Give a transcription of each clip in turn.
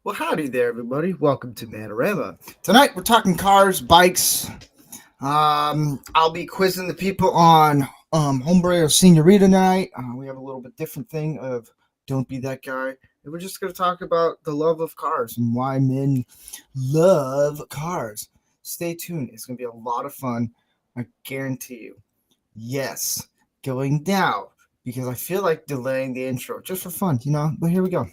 Well, howdy there, everybody. Welcome to Man-O-Rama. Tonight we're talking cars, bikes. I'll be quizzing the people on Hombre or Senorita tonight. We have a little bit different thing of Don't Be That Guy. And we're just going to talk about the love of cars and why men love cars. Stay tuned. It's going to be a lot of fun. I guarantee you. Yes, going down because I feel like delaying the intro just for fun, But here we go.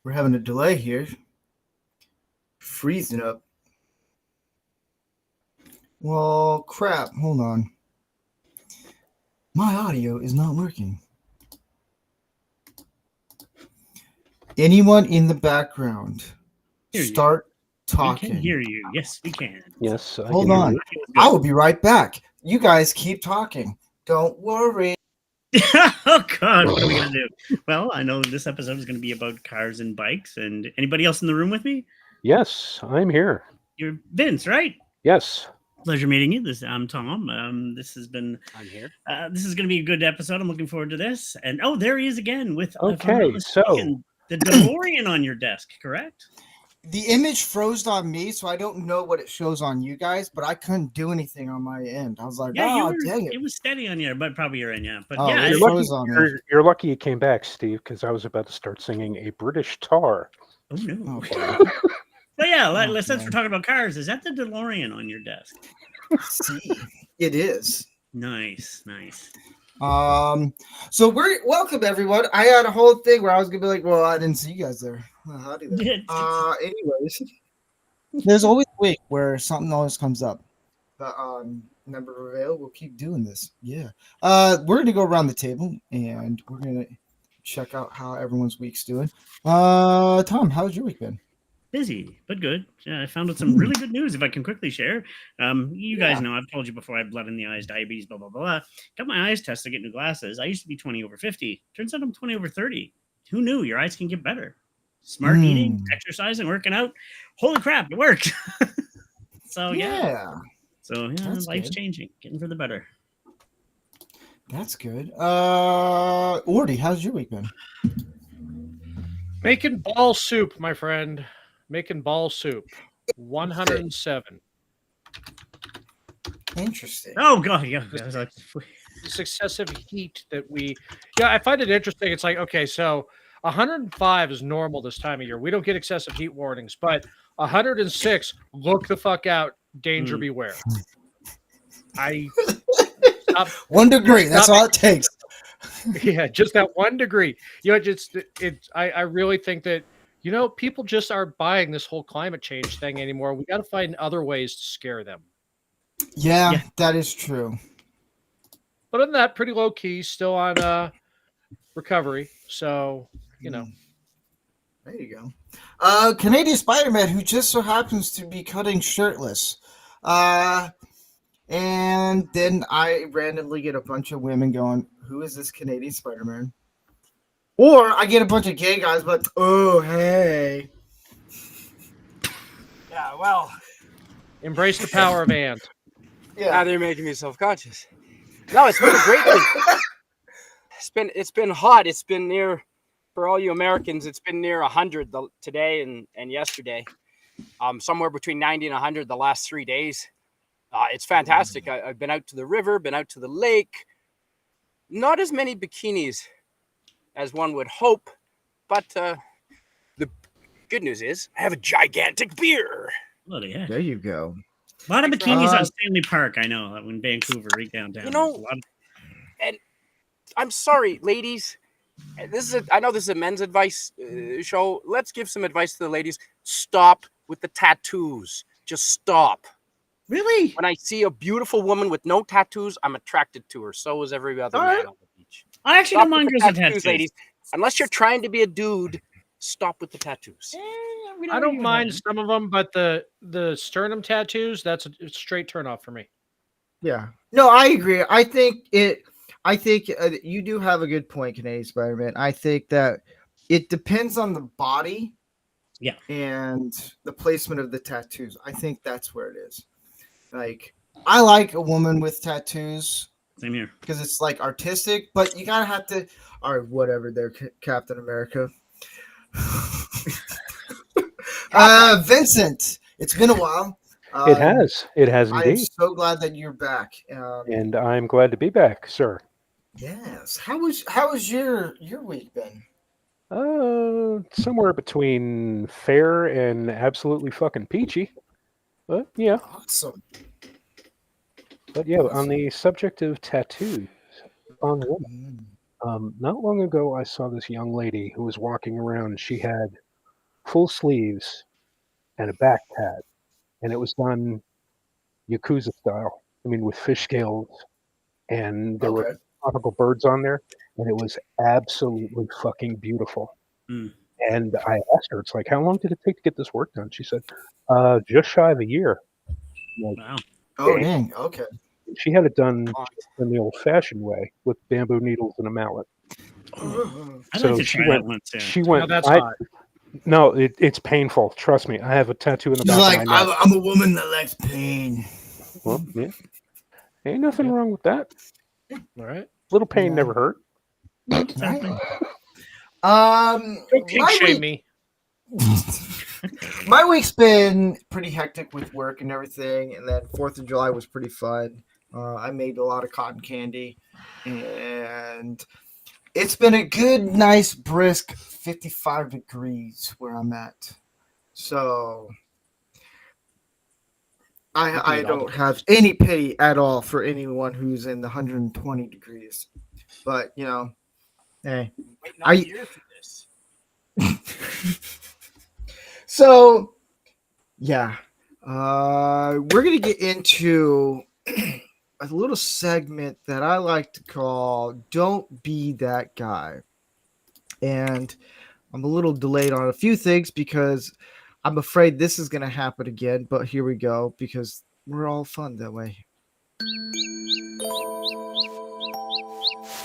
We're having a delay here. Freezing up. Well, crap. Hold on. My audio is not working. Anyone in the background, start talking. We can hear you. Yes, we can. Yes. Hold on. I will be right back. You guys keep talking. Don't worry. Oh, God. What are we going to do? Well, I know this episode is going to be about cars and bikes. And anybody else in the room with me? Yes, I'm here. You're Vince, right? Yes. Pleasure meeting you. I'm Tom. I'm here. This is going to be a good episode. I'm looking forward to this. And there he is again with the DeLorean on your desk, correct? The image froze on me, so I don't know what it shows on you guys, but I couldn't do anything on my end. I was like, dang it. It was steady on you, but probably your end, yeah. But you're lucky you came back, Steve, because I was about to start singing a British tar. Oh, no. Okay. But since we're talking about cars, is that the DeLorean on your desk? See, it is. Nice. So welcome everyone. I had a whole thing where I was gonna be like, well, I didn't see you guys there. Howdy there. Anyways, there's always a week where something always comes up. But number reveal, we'll keep doing this. Yeah. We're gonna go around the table and we're gonna check out how everyone's week's doing. Tom, how's your week been? Busy, but good. I found out some really good news if I can quickly share. You guys know, I've told you before, I have blood in the eyes, diabetes, blah, blah, blah. Got my eyes tested to get new glasses. I used to be 20 over 50. Turns out I'm 20 over 30. Who knew? Your eyes can get better. Smart eating, exercising, working out. Holy crap, it worked. So life's changing, getting for the better. That's good. Ordy, how's your week been? Making ball soup, my friend. Making ball soup. 107. Interesting. Oh, God. Yeah. Successive heat that I find it interesting. It's like, okay, so 105 is normal this time of year. We don't get excessive heat warnings, but 106, look the fuck out. Danger beware. 1 degree. That's all it takes. Yeah, just that 1 degree. I really think that, people just aren't buying this whole climate change thing anymore. We got to find other ways to scare them. Yeah, that is true. But other than that, pretty low key, still on recovery. So, There you go. Canadian Spider-Man, who just so happens to be cutting shirtless. And then I randomly get a bunch of women going, who is this Canadian Spider-Man? Or I get a bunch of gay guys like, oh, hey. Yeah, well. Embrace the power of and. Yeah. Now they're making me self-conscious. No, it's been a great thing. It's been hot. It's been near, for all you Americans, it's been near 100 today and yesterday. Somewhere between 90 and 100 the last 3 days. It's fantastic. I've been out to the river, been out to the lake. Not as many bikinis as one would hope, but the good news is I have a gigantic beer. Bloody heck. There you go. A lot of bikinis on Stanley Park, I know, in Vancouver, right downtown. And I'm sorry, ladies. I know this is a men's advice show. Let's give some advice to the ladies. Stop with the tattoos. Just stop. Really? When I see a beautiful woman with no tattoos, I'm attracted to her. So is every other man on the beach. I actually don't mind girls with tattoos, ladies. Unless you're trying to be a dude, stop with the tattoos. I don't mind some of them, but the sternum tattoos, that's a straight turn off for me. Yeah. No, I agree. I think you do have a good point, Canadian Spider-Man. I think that it depends on the body. Yeah. And the placement of the tattoos. I think that's where it is. Like, I like a woman with tattoos. Same here. Because it's like artistic, but you gotta have to. All right, whatever. They're Captain America. Vincent, it's been a while. It has I'm indeed. so glad that you're back. And I'm glad to be back, sir. Yes. How was your week been? Somewhere between fair and absolutely fucking peachy. But yeah. Awesome. But yeah, on the subject of tattoos on women, not long ago I saw this young lady who was walking around. She had full sleeves and a back tat, and it was done Yakuza style. I mean, with fish scales, and there were tropical birds on there, and it was absolutely fucking beautiful. Mm. And I asked her, it's like, how long did it take to get this work done? She said, just shy of a year. Like, Wow. Oh, dang. Okay. She had it done in the old-fashioned way with bamboo needles and a mallet. I'd like to try that one too. She went. No, that's hot. No, it's painful. Trust me. I have a tattoo in the She's back like, of my neck. I'm a woman that likes pain. Well, yeah. Ain't nothing wrong with that. All right. Little pain never hurt. Exactly. Don't kink shame me. My week's been pretty hectic with work and everything, and then 4th of July was pretty fun. I made a lot of cotton candy, and it's been a good, nice, brisk 55 degrees where I'm at. So I don't have any pity at all for anyone who's in the 120 degrees. But, you know, hey. Waiting all year for this. So, yeah. We're going to get into a little segment that I like to call Don't Be That Guy. And I'm a little delayed on a few things because I'm afraid this is going to happen again. But here we go, because we're all fun that way.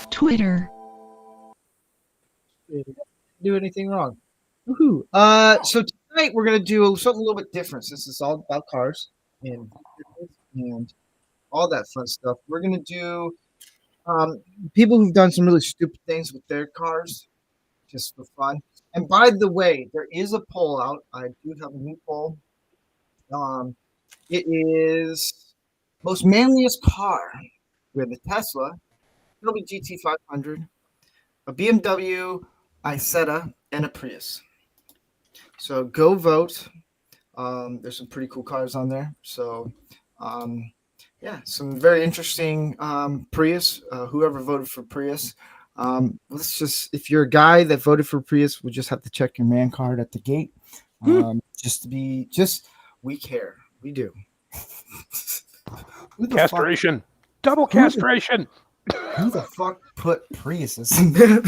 Twitter. Do anything wrong. Woohoo. So tonight we're going to do something a little bit different since it's all about cars and all that fun stuff. We're going to do people who've done some really stupid things with their cars just for fun. And by the way, there is a poll out. I do have a new poll. It is most manliest car. We have the Tesla, it'll be GT500, a BMW Isetta, and a Prius. So go vote. There's some pretty cool cars on there. So yeah, some very interesting Prius. Whoever voted for Prius. Let's just, if you're a guy that voted for Prius, we just have to check your man card at the gate. We care. We do. Castration. Double castration. Who the fuck put Priuses in there?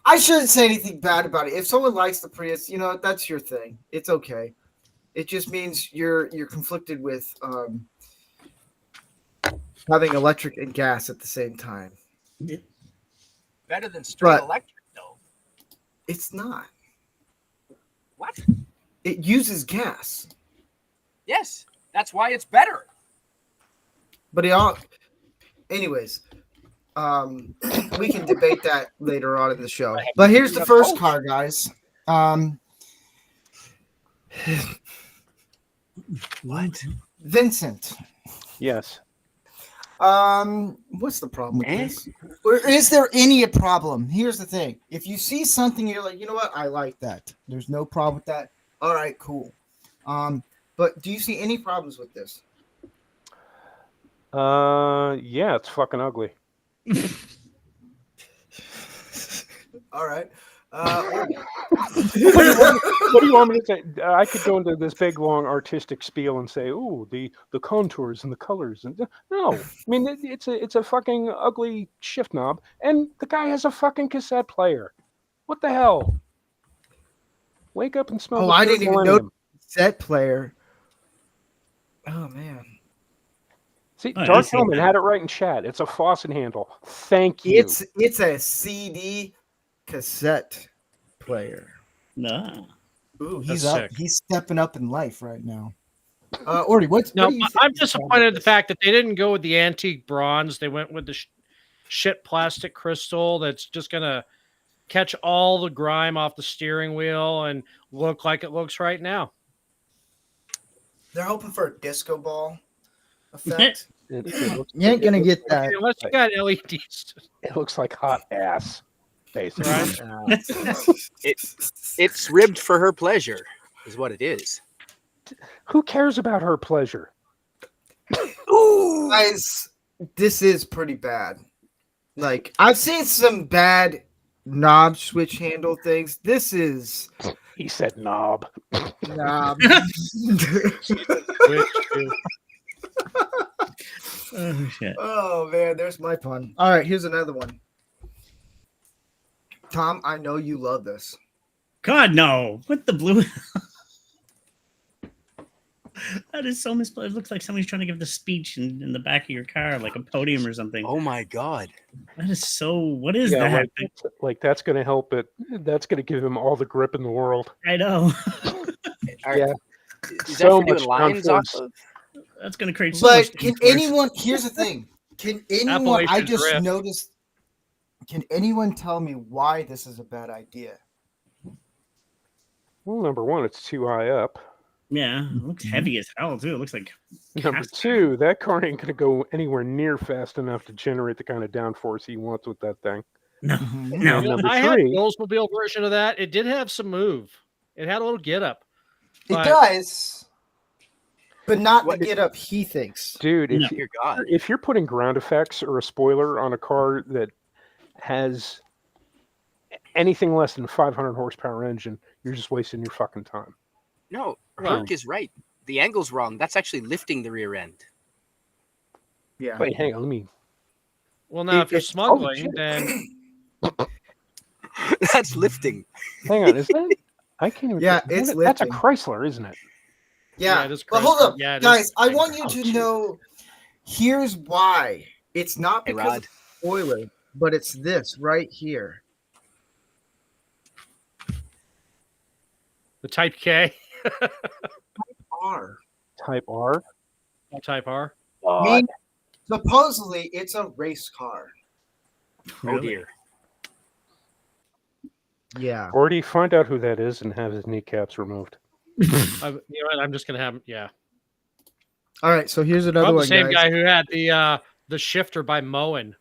I shouldn't say anything bad about it. If someone likes the Prius, you know, that's your thing. It's okay. It just means you're conflicted with having electric and gas at the same time. Better than straight electric, though. It's not. What? It uses gas. Yes, that's why it's better. But anyways, we can debate that later on in the show. But here's the first car, guys. What? Vincent. Yes. What's the problem with this? Or is there any problem? Here's the thing. If you see something, you're like, you know what? I like that. There's no problem with that. All right, cool. But do you see any problems with this? Yeah, it's fucking ugly. All right. What do you want me to say? I could go into this big, long, artistic spiel and say, "Ooh, the contours and the colors." And no, I mean it's a fucking ugly shift knob, and the guy has a fucking cassette player. What the hell? Wake up and smell Oh, the I third didn't even know millennium. set player. Oh man. See, Oh, I Dark see Helmet that. had it right in chat. It's a faucet handle. Thank you. It's a CD cassette player. No. Ooh, That's he's up. sick. He's stepping up in life right now. Orty, what No, do you think? I'm disappointed in the fact that they didn't go with the antique bronze. They went with the shit plastic crystal that's just gonna catch all the grime off the steering wheel and look like it looks right now. They're hoping for a disco ball effect. It looks, You ain't gonna get that. Unless you got LEDs. it looks like hot ass, basically. Right. It's ribbed for her pleasure, is what it is. Who cares about her pleasure? Ooh, guys, this is pretty bad. Like I've seen some bad knob switch handle things. This is He said knob. knob. Oh shit. Oh man, there's my pun. All right, here's another one. Tom, I know you love this. God no! What the blue? That is so misplaced. It looks like somebody's trying to give the speech in the back of your car, like a podium or something. Oh my god. That is so. What is that? Like that's going to help it. That's going to give him all the grip in the world. I know. Yeah. Is So that for much doing lines off downforce. of? That's going to create so But much. can discourse. anyone? Here's the thing. Can anyone? I Appalachian just Drift. noticed. Can anyone tell me why this is a bad idea? Well, number one, it's too high up. Yeah, it looks heavy as hell too. It looks like. Number cast two, that car ain't going to go anywhere near fast enough to generate the kind of downforce he wants with that thing. No, Mhm. no. And number I had three, the Oldsmobile version of that. It did have some move. It had a little get up. It But- does, but not What- the get up he thinks. dude, No. Dear God. if you're putting ground effects or a spoiler on a car that has anything less than 500 horsepower engine, you're just wasting your fucking time. No, Well- Herc is right. The angle's wrong. That's actually lifting the rear end. Yeah. Wait, hang on, let me. Well, now if you're It's- smuggling, shit. then That's lifting. Hang on, is that? I can't even. Yeah, that- it's that's a lifting. Chrysler, isn't it? Yeah, it is but hold Chrysler. up, Yeah, it is guys. I Chrysler. want you Oh, to shit. know. Here's why. It's not Hey, because Rod. of the spoiler, but it's this right here. the Type K, R. Type R. Type R. I mean, supposedly it's a race car. Oh Really? dear. Yeah. Or do you find out who that is and have his kneecaps removed? You know what? I'm just gonna have yeah. All right. So here's another Probably one, the same guys. guy who had the shifter by Moen.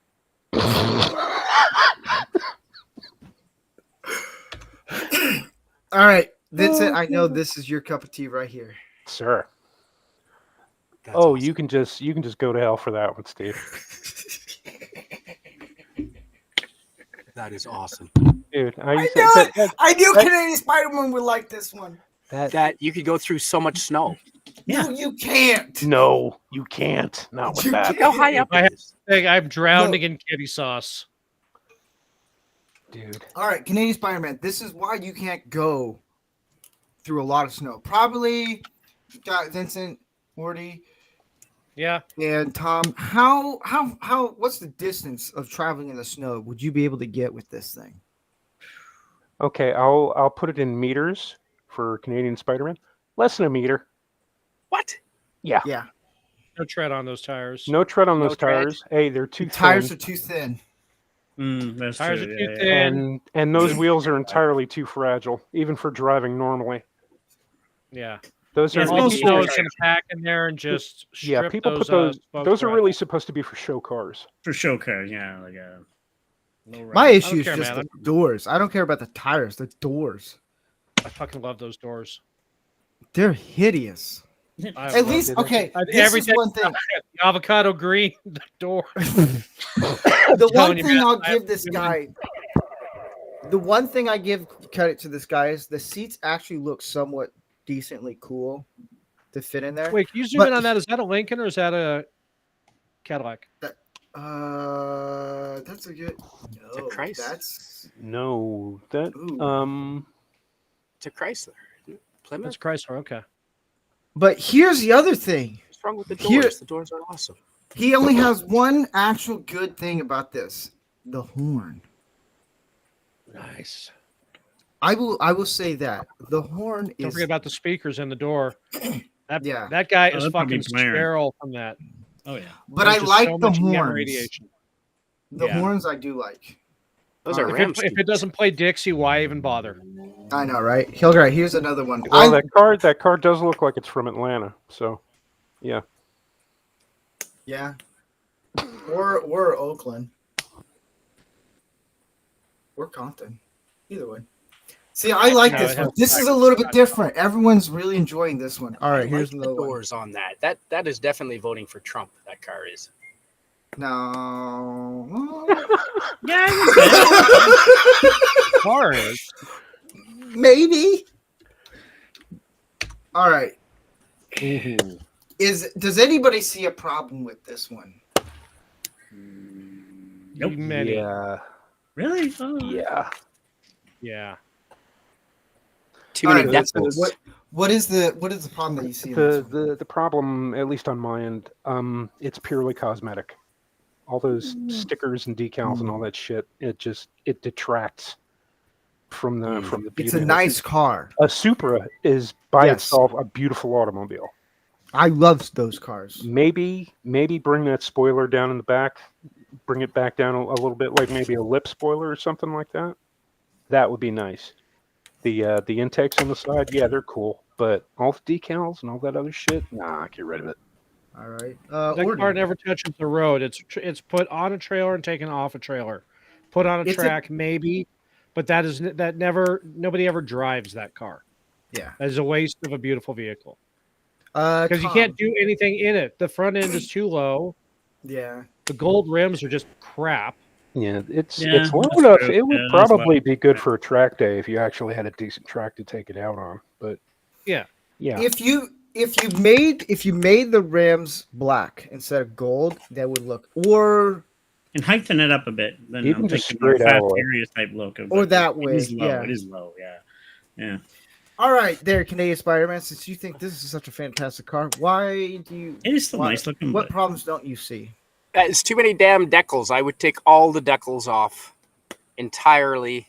All right, Vincent. I know this is your cup of tea right here. Sir. That's Oh, awesome. you can just go to hell for that one, Steve. That is awesome. Dude, I used knew to- it. I knew Canadian Spider-Man would like this one. That you could go through so much snow. Yeah. No, you can't. no, you can't. Not with You that, can't. How high up I it is? Hey, I'm drowning in kitty sauce. dude. All right, Canadian Spider-Man. This is why you can't go through a lot of snow. Probably got Vincent, Morty, Yeah. and Tom. How? What's the distance of traveling in the snow would you be able to get with this thing? Okay, I'll put it in meters for Canadian Spider-Man. Less than a meter. What? Yeah. Yeah, No tread on those tires. No tread on No those tread. tires. Hey, they're too tires thin. are too thin. That's Tires true. are too Yeah, thin. And those wheels are entirely too fragile, even for driving normally. Yeah. Those Yeah, are it's All the supposed snow to- is going to pack in there and just yeah. strip People those, put those. spokes Those are right. really supposed to be for show cars. For show cars, yeah, like a low My ride. issue is care, just man. the doors. I don't care about the tires. The doors. I fucking love those doors. They're hideous. I At love least, it. okay. I- This is everything- one thing. The avocado green, the door. The one telling you, thing man, I'll I- give this guy, the one thing I give credit to this guy is the seats actually look somewhat decently cool to fit in there. Wait, can you zoom But- in on that? Is that a Lincoln or is that a Cadillac? That's a good. No, Chrysler. that's No, that Ooh. It's a Chrysler. Plymouth. That's Chrysler. Okay. But here's the other thing. What's wrong with the Here- doors? The doors are awesome. He only has one actual good thing about this: the horn. Nice. I will say that the horn Don't is forget about the speakers in the door. Yeah. That guy Oh, is they're probably fucking blaring. sterile from that. Oh yeah. But There's I just like so the much EM horns. radiation. The Yeah. horns I do like. Those are If Ram If it doesn't play Dixie, why even bother? I know, right? Hilgard, here's another one. Well, that car does look like it's from Atlanta. So, yeah. Yeah. Or Oakland. Or Compton. Either way. See, I like No, this it one. has- This is a little bit different. Everyone's really enjoying this one. All right, here's the another one. doors on that. That is definitely voting for Trump. That car is. No. Yeah. Car is. Maybe. All right. Mhm. Does anybody see a problem with this one? Nope. Many. Yeah. Really? Oh. Yeah. Yeah. Too All many right, decibels. what is the problem that you see in this one? The problem, at least on my end, it's purely cosmetic. All those stickers and decals and all that shit, it detracts from the beauty. It's a of it. nice car. A Supra is by Yes. itself a beautiful automobile. I love those cars. Maybe bring that spoiler down in the back, bring it back down a little bit, like maybe a lip spoiler or something like that. That would be nice. The intakes on the side, yeah, they're cool, but all the decals and all that other shit, nah, get rid of it. All right. That Orton. car never touches the road. It's put on a trailer and taken off a trailer. Put on a It's a- track, maybe, but nobody ever drives that car. Yeah. As a waste of a beautiful vehicle. Because Because you can't do anything in it. The front end is too low. Yeah. The gold rims are just crap. Yeah, it's Yeah, low that's enough. true. It would Yeah, that's probably why- be good for a track day if you actually had a decent track to take it out on. But Yeah. If you made the rims black instead of gold, that would look And heighten it up a bit. Then Even I'm just thinking more straight Fast alloy. Furious type look. Of Or it. that way, It is low. yeah. It is low. Yeah. Yeah. All right, there, Canadian Spider-Man. Since you think this is such a fantastic car, why do you? It is still why- nice looking. What But problems don't you see? It's too many damn decals. I would take all the decals off entirely.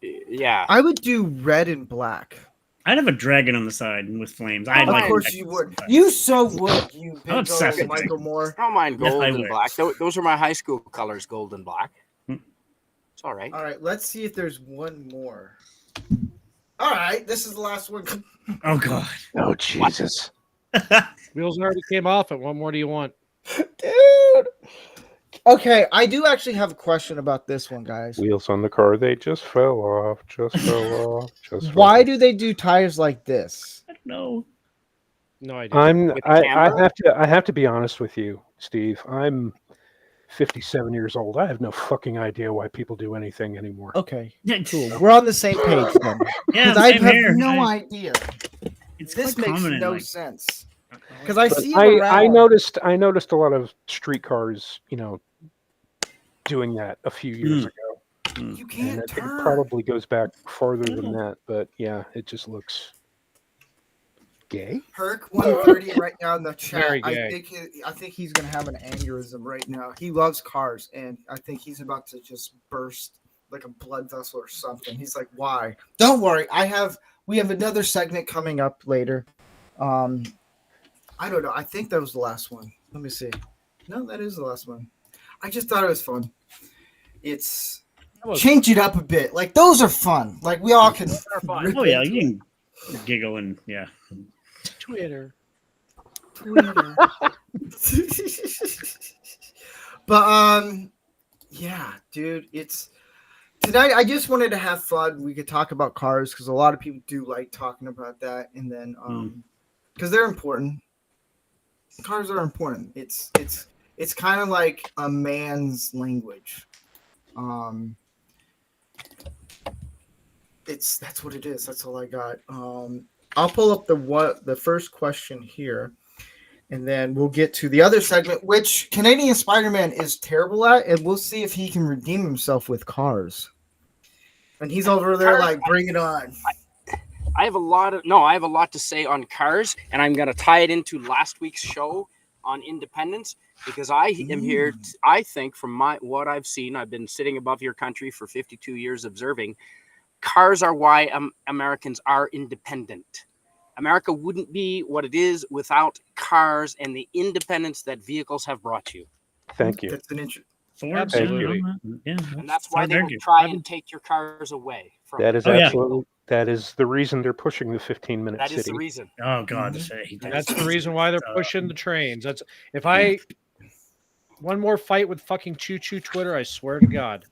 Yeah. I would do red and black. I'd have a dragon on the side with flames. I'd Of like course that you kind would. of stuff. You so would. You big I'm obsessed old with Michael dragons. Moore. I don't mind Yes, gold I and would. black. Those are my high school colors, gold and black. Hmm. It's all right. All right, let's see if there's one more. All right, this is the last one. Oh god. oh Jesus, Wheels already came off it. What more do you want? Dude. Okay, I do actually have a question about this one, guys. wheels on the car, they just fell off. Just fell off. Just. Why fell off. do they do tires like this? I don't know. No idea. With the I camera? have to be honest with you, Steve. I'm 57 years old. I have no fucking idea why people do anything anymore. Okay, Yeah, cool. We're on the same page then. Yeah, Because I same have here. no idea. It's This quite makes common in, no like- sense. Because I But see them around. I noticed a lot of street cars, doing that a few years ago. You And can't it turn. probably goes back farther than that, but yeah, it just looks gay. Herc 130 right now in the chat. Very gay. I think he's gonna have an aneurysm right now. He loves cars, and I think he's about to just burst like a blood vessel or something. He's like, "Why?" Don't worry. We have another segment coming up later. I don't know. I think that was the last one. Let me see. No, that is the last one. I just thought it was fun. It's change it up a bit. Like those are fun. Like we all can. rip Oh yeah, into you can giggle and yeah. Twitter. Twitter. But yeah, dude, it's tonight. I just wanted to have fun. We could talk about cars because a lot of people do like talking about that, and then because they're important. Cars are important. It's kind of like a man's language. That's what it is. That's all I got. I'll pull up the first question here. And then we'll get to the other segment, which Canadian Spider-Man is terrible at, and we'll see if he can redeem himself with cars. And he's over there Cars, like, bring it on. I have a lot to say on cars, and I'm going to tie it into last week's show on independence because I am here. I think from what I've seen, I've been sitting above your country for 52 years observing. Cars are why Americans are independent. America wouldn't be what it is without cars and the independence that vehicles have brought you. Thank you. That's an interesting. Absolutely. Yeah, And that's why hard to they will argue. try and take your cars away. From That is Oh, yeah. absolutely that is the reason they're pushing the 15-minute that city. is the reason. Oh God, That's the reason why they're pushing the trains. That's if I one more fight with fucking Choo Choo Twitter, I swear to God.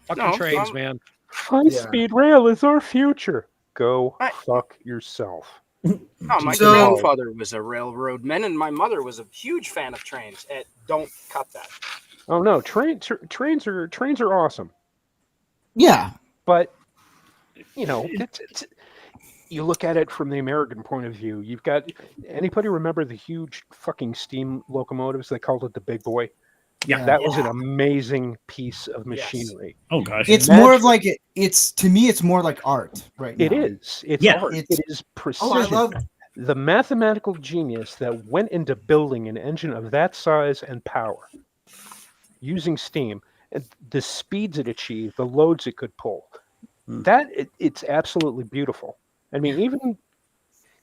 Fucking trains, man. High-speed rail is our future. Go fuck yourself. No, my grandfather was a railroadman, and my mother was a huge fan of trains. Don't cut that. Oh no, trains are awesome. Yeah. But you know, you look at it from the American point of view. You've got anybody remember the huge fucking steam locomotives? They called it the Big Boy. Yeah, That was an amazing piece of machinery. Oh gosh, It's more of like it's to me. It's more like art right now. It is. It's Yeah. art. It is precision. Oh, I love the mathematical genius that went into building an engine of that size and power using steam, and the speeds it achieved, the loads it could pull. It's absolutely beautiful. I mean,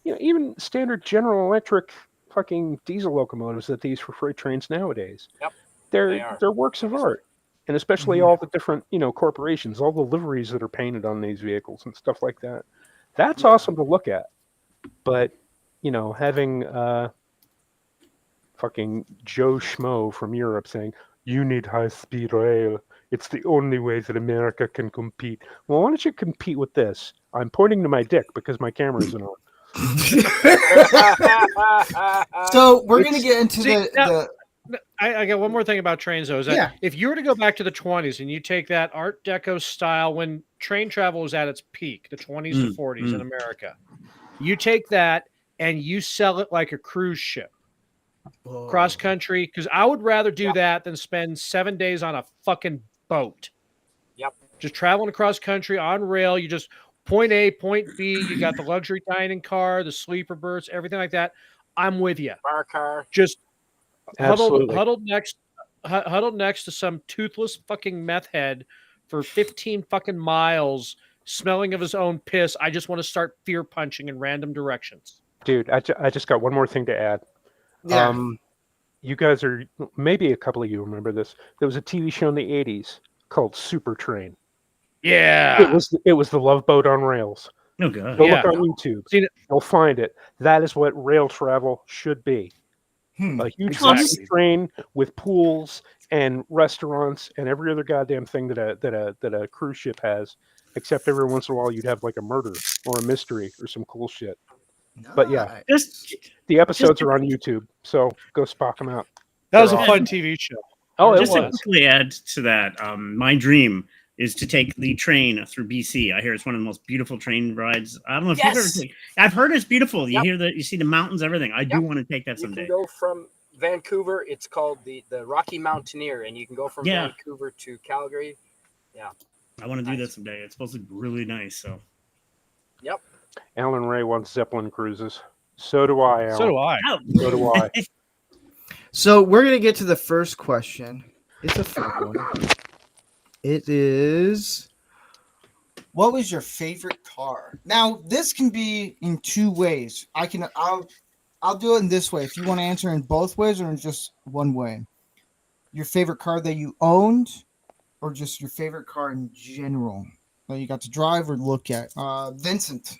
even standard General Electric fucking diesel locomotives that they use for freight trains nowadays. Yep. They're works of art. And especially all the different, corporations, all the liveries that are painted on these vehicles and stuff like that. That's awesome to look at. But, having fucking Joe Schmo from Europe saying, you need high-speed rail. It's the only way that America can compete. Well, why don't you compete with this? I'm pointing to my dick because my camera isn't on. So we're going to get into I got one more thing about trains, though. Is that if you were to go back to the 20s and you take that Art Deco style when train travel was at its peak, the 20s to 40s in America, you take that and you sell it like a cruise ship, cross country. Because I would rather do that than spend 7 days on a fucking boat. Yep. Just traveling across country on rail. You just point A, point B. You got the luxury dining car, the sleeper berths, everything like that. I'm with you. Bar car. Just Absolutely. huddled next to some toothless fucking meth head for 15 fucking miles, smelling of his own piss. I just want to start fear punching in random directions. Dude, I just got one more thing to add. Yeah. You guys are, maybe a couple of you remember this. There was a TV show in the 80s called Super Train. Yeah. It was the Love Boat on rails. Oh god. Go look on YouTube. Seen it. You'll find it. That is what rail travel should be. A huge train with pools and restaurants and every other goddamn thing that a cruise ship has, except every once in a while you'd have like a murder or a mystery or some cool shit. But yeah, the episodes are on YouTube, so go spock them out. That was a fun TV show. Oh, it just to was. quickly add to that, my dream is to take the train through BC. I hear it's one of the most beautiful train rides. I don't know if you've ever taken. I've heard it's beautiful. You hear you see the mountains, everything. I do want to take that someday. You can go from Vancouver. It's called the Rocky Mountaineer, and you can go from Vancouver to Calgary. Yeah, I want to do that someday. It's supposed to be really nice. So. Yep. Alan Ray wants Zeppelin cruises. So do I, Alan. So do I. So do I. So we're going to get to the first question. It's a fun one. It is, what was your favorite car? Now, this can be in two ways. I'll do it in this way. If you want to answer in both ways or in just one way. Your favorite car that you owned or just your favorite car in general that you got to drive or look at. Vincent.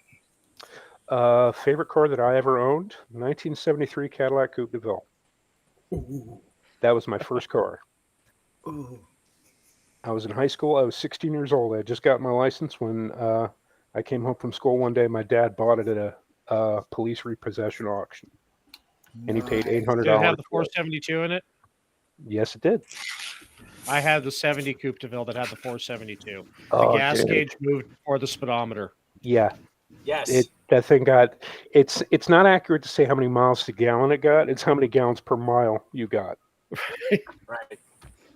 Favorite car that I ever owned? 1973 Cadillac Coupe de Ville. Ooh. That was my first car. Ooh. I was in high school. I was 16 years old. I just got my license when I came home from school one day. My dad bought it at a police repossession auction, and he paid $800. Did it have the 472 in it? Yes, it did. I had the 70 Coupe de Ville that had the 472. Oh, the gas dude. gauge moved before the speedometer. Yeah, Yes. That thing got it's not accurate to say how many miles to gallon it got. It's how many gallons per mile you got. Right.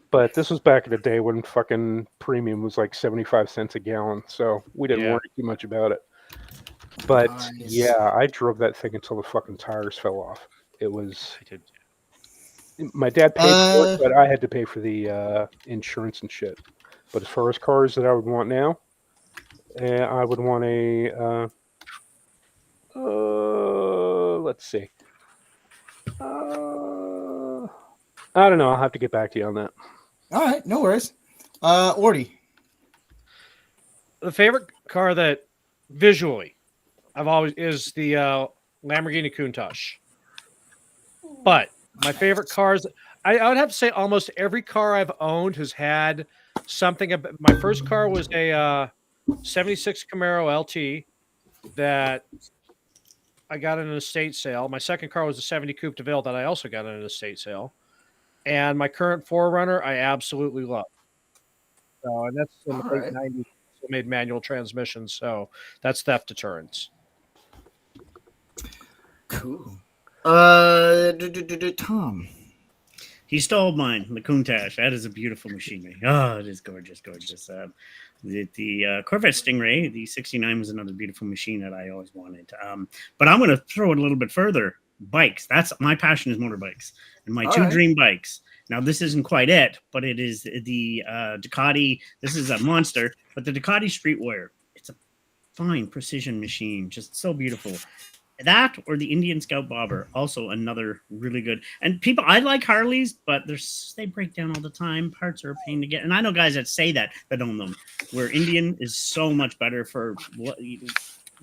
But this was back in the day when fucking premium was like 75 cents a gallon, so we didn't worry too much about it. But Nice. yeah, I drove that thing until the fucking tires fell off. It was. My dad paid for it, but I had to pay for the insurance and shit. But as far as cars that I would want now, I would want a. Let's see. I don't know. I'll have to get back to you on that. All right, no worries. Orty. The favorite car that visually I've always is the Lamborghini Countach. But my favorite cars, I would have to say almost every car I've owned has had something. My first car was a 76 Camaro LT that I got in an estate sale. My second car was a 70 Coupe de Ville that I also got in an estate sale. And my current 4Runner, I absolutely love. So, and that's in the late 90s. So made manual transmissions. So that's theft deterrence. Cool. Tom. He stole mine, the Countach. That is a beautiful machinery. Oh, it is gorgeous, gorgeous. The Corvette Stingray, the 69 was another beautiful machine that I always wanted. But I'm going to throw it a little bit further. Bikes. That's my passion is motorbikes. And my two dream bikes. Now, this isn't quite it, but it is the Ducati. This is a monster, but the Ducati Street Warrior. It's a fine precision machine. Just so beautiful. That or the Indian Scout Bobber, also another really good. And people, I like Harleys, but they break down all the time. Parts are a pain to get. And I know guys that say that own them, where Indian is so much better for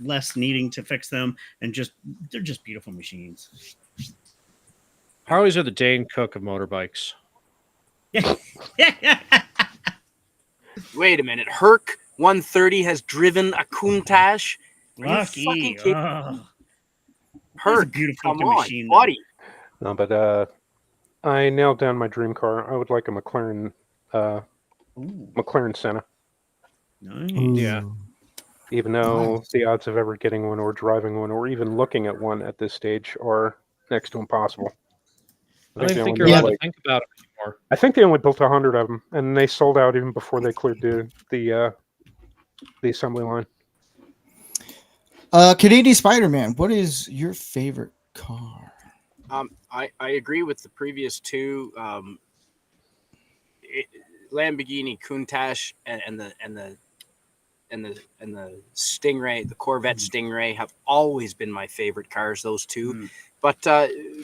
less needing to fix them, and they're just beautiful machines. Harleys are the Dane Cook of motorbikes. Yeah. Wait a minute. Herc 130 has driven a Countach. Lucky. Herc, beautiful come on, machine, buddy. No, but I nailed down my dream car. I would like a McLaren Senna. Nice. Yeah. Even though the odds of ever getting one or driving one or even looking at one at this stage are next to impossissable. I don't think you're allowed to think about it anymore. I think they only built 100 of them, and they sold out even before they cleared the assembly line. Canadian Spider-Man, what is your favorite car? I agree with the previous two. Lamborghini Countach and the Stingray, the Corvette Stingray, have always been my favorite cars. Those two, but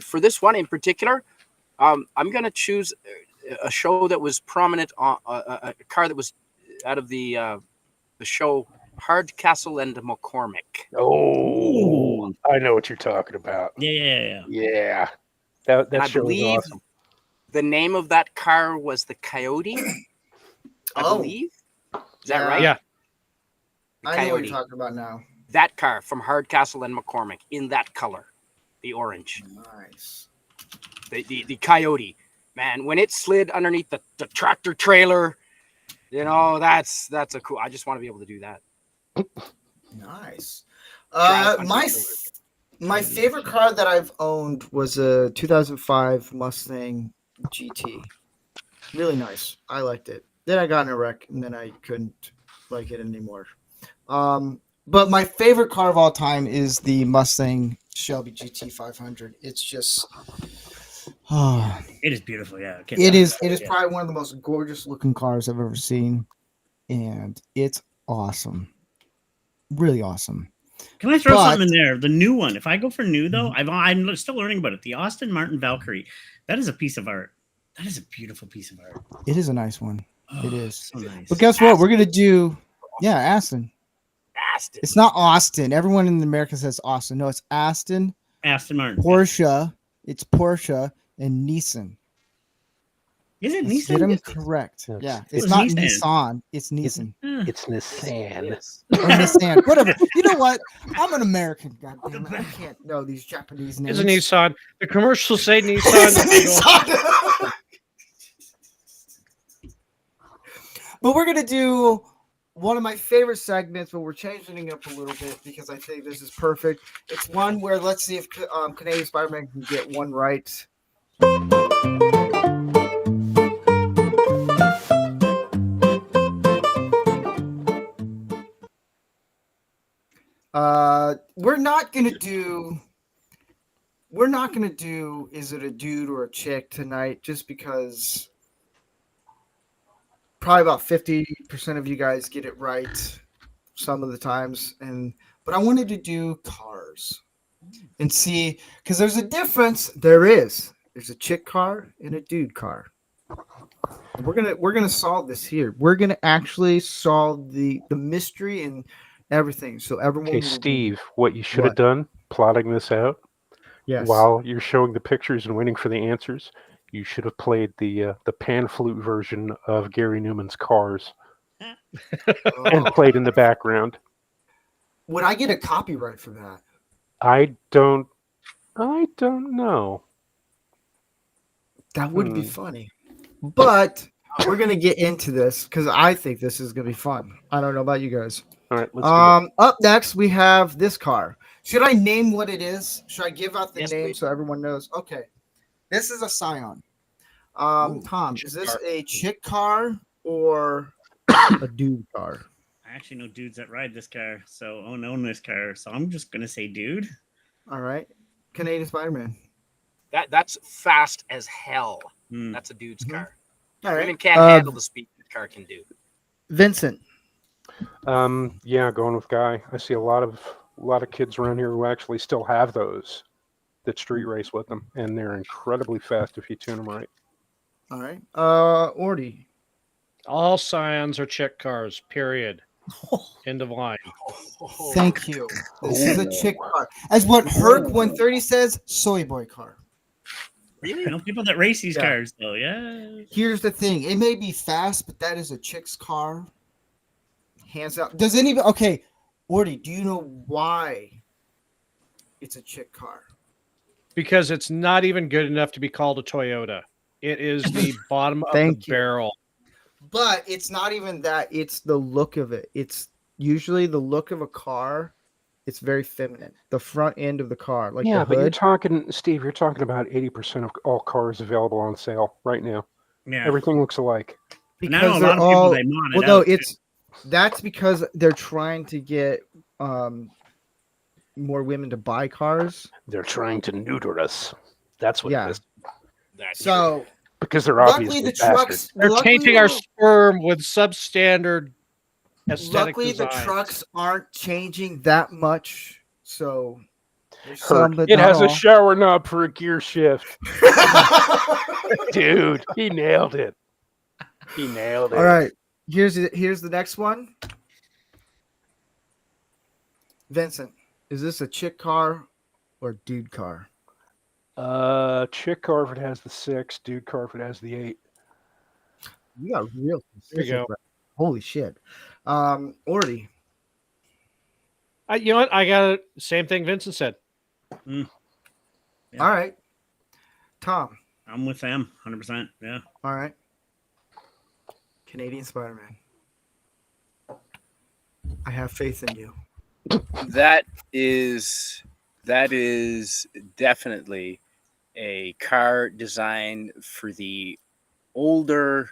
for this one in particular, I'm going to choose a show that was prominent on a car that was out of the show Hardcastle and McCormick. Oh, I know what you're talking about. Yeah. That I show was believe awesome. the name of that car was the Coyote. I believe. Is that right? Yeah. I know what you're talking about now. That car from Hardcastle and McCormick in that color, the orange. Nice. The Coyote, man, when it slid underneath the tractor trailer, that's a cool. I just want to be able to do that. Nice. My favorite car that I've owned was a 2005 Mustang GT. Really nice. I liked it. Then I got in a wreck, and then I couldn't like it anymore. But my favorite car of all time is the Mustang Shelby GT 500. It's just, it is beautiful. Yeah, it is probably one of the most gorgeous looking cars I've ever seen, and it's awesome, really awesome. Can I throw something in there? The new one. If I go for new though, I'm still learning about it. The Aston Martin Valkyrie. That is a piece of art. That is a beautiful piece of art. It is a nice one. It is. So nice. But guess what? We're gonna do. Yeah, Aston. It's not Austin. Everyone in America says Austin. No, it's Aston. Aston Martin. Porsche. It's Porsche and Nissan. Is it Nissan? Get them correct. Yeah, it's not Nissan. It's Nissan. It's Nissan. Or Nissan. Whatever. You know what? I'm an American. Goddamn it. I can't know these Japanese names. It's a Nissan. The commercials say Nissan. But we're gonna do one of my favorite segments, but we're changing it up a little bit because I think this is perfect. It's one where let's see if Canadian Spider-Man can get one right. We're not gonna do is it a dude or a chick tonight, just because probably about 50% of you guys get it right some of the times, but I wanted to do cars and see, because there's a difference. There's a chick car and a dude car. We're gonna solve this here. We're gonna actually solve the mystery and everything. So everyone. Okay, Steve, what you should have done, plotting this out, yes, while you're showing the pictures and waiting for the answers, you should have played the pan flute version of Gary Newman's Cars and played in the background. Would I get a copyright for that? I don't know. That would be funny. But we're gonna get into this because I think this is gonna be fun. I don't know about you guys. All right, let's do it. Up next we have this car. Should I name what it is? Should I give out the Yes, name please. so everyone knows? Okay. This is a Scion. Tom, is this car. a chick car or a dude car? I actually know dudes that ride this car, so own this car. So I'm just gonna say dude. All right. Canadian Spider-Man. That's fast as hell. Hmm. That's a dude's Mhm. car. All right. Women can't handle the speed that car can do. Vincent. Yeah, going with Guy. I see a lot of kids around here who actually still have those that street race with them, and they're incredibly fast if you tune them right. All right. Ordy. All Scions are chick cars, period. End of line. Thank you. This is a chick car. As what Herc 130 says, soy boy car. I know people that race these Yeah. cars, though. Yeah. Here's the thing. It may be fast, but that is a chick's car. Hands out. Does anybody... Okay, Ordy, do you know why it's a chick car? Because it's not even good enough to be called a Toyota. It is the bottom of the Thank you. barrel. But it's not even that. It's the look of it. It's usually the look of a car. It's very feminine. The front end of the car, like Yeah, the but you're hood. talking, Steve, you're talking about 80% of all cars available on sale right now. Yeah. Everything looks alike. And I know Because a they're lot of people all... they mod it Well, no, out, that's because they're trying to get more women to buy cars. They're trying to neuter us. That's what Yeah. it is. That's So Because they're luckily obviously the bastards. trucks. They're luckily tainting our the- sperm with substandard aesthetic Luckily, designs. the trucks aren't changing that much. So there's Herc, some, but it not has a all. shower knob for a gear shift. Dude, he nailed it. He nailed it. All right. Here's the next one. Vincent, is this a chick car or dude car? Chick car if it has the 6, dude car if it has the 8. You got real. There you go. specific. Holy shit. Ordy. You know what? I got it. Same thing Vincent said. Yeah. All right. Tom. I'm with them, 100%. Yeah. All right. Canadian Spider-Man. I have faith in you. That is definitely a car designed for the older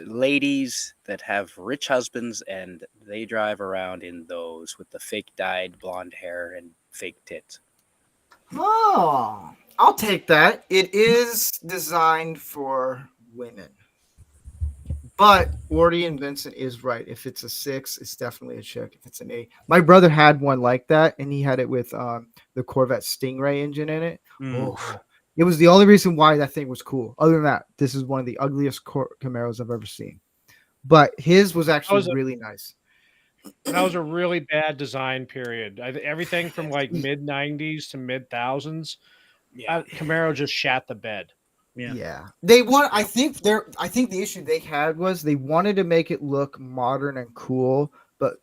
ladies that have rich husbands, and they drive around in those with the fake dyed blonde hair and fake tits. Oh, I'll take that. It is designed for women. But Ordy and Vincent is right. If it's a 6, it's definitely a chick. If it's an 8. My brother had one like that, and he had it with the Corvette Stingray engine in it. Mm. Oof. It was the only reason why that thing was cool. Other than that, this is one of the ugliest Camaros I've ever seen. But his was actually really nice. That was a really bad design period. Everything from like mid 90s to mid thousands. Yeah. Camaro just shat the bed. Yeah. They want. I think the issue they had was they wanted to make it look modern and cool, but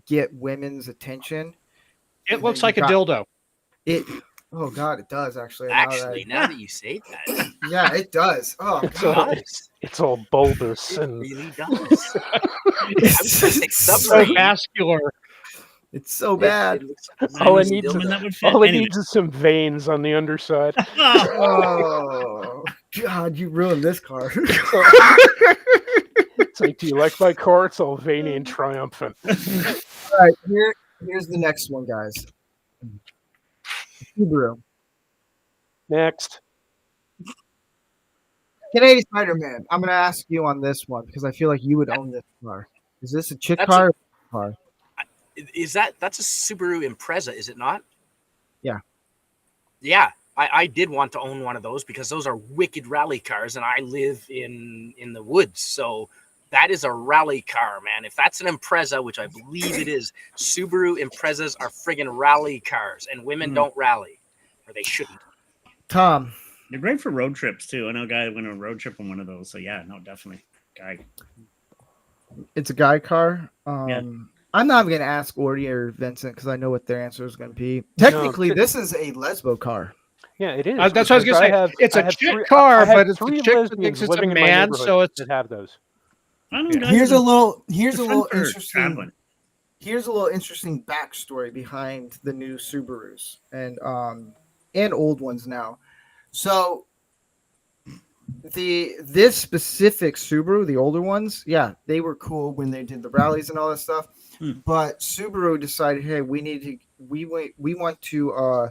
get women's attention. It And looks then like you a got- dildo. Oh God, it does actually. Actually, now that you say that, Yeah, it does. Oh It's God. all, it's all bulbous it and really does. I was gonna say So submarine. vascular. It's so It bad. looks all it Any needs Stillman is that would fit. all it Anyway. needs is some veins on the underside. Oh God, you ruined this car. It's like, do you like my car? It's all veiny and triumphant. All right, here's the next one, guys. Subaru. Next. Canadian Spider-Man. I'm gonna ask you on this one because I feel like you would own this car. Is this a chick That's car? Car. Is that's a Subaru Impreza, is it not? Yeah. Yeah. I did want to own one of those because those are wicked rally cars, and I live in the woods. So that is a rally car, man. If that's an Impreza, which I believe it is, Subaru Imprezas are friggin' rally cars, and women don't rally, or they shouldn't. Tom. They're great for road trips too. I know a guy that went on a road trip on one of those. So yeah, no, definitely. Guy. It's a guy car. Yeah. I'm not going to ask Orty or Vincent because I know what their answer is going to be. Technically, this is a lesbo car. Yeah, it is. That's what I was because gonna say. It's I a have chick three- car, I have but it's a three chick that lesbians thinks it's a living in my man, neighborhood so it's that have those. I don't know, guys. Here's a little fun for interesting. traveling. Here's a little interesting backstory behind the new Subarus and old ones now. So this specific Subaru, the older ones, yeah, they were cool when they did the rallies and all that stuff. But Subaru decided, hey, we want to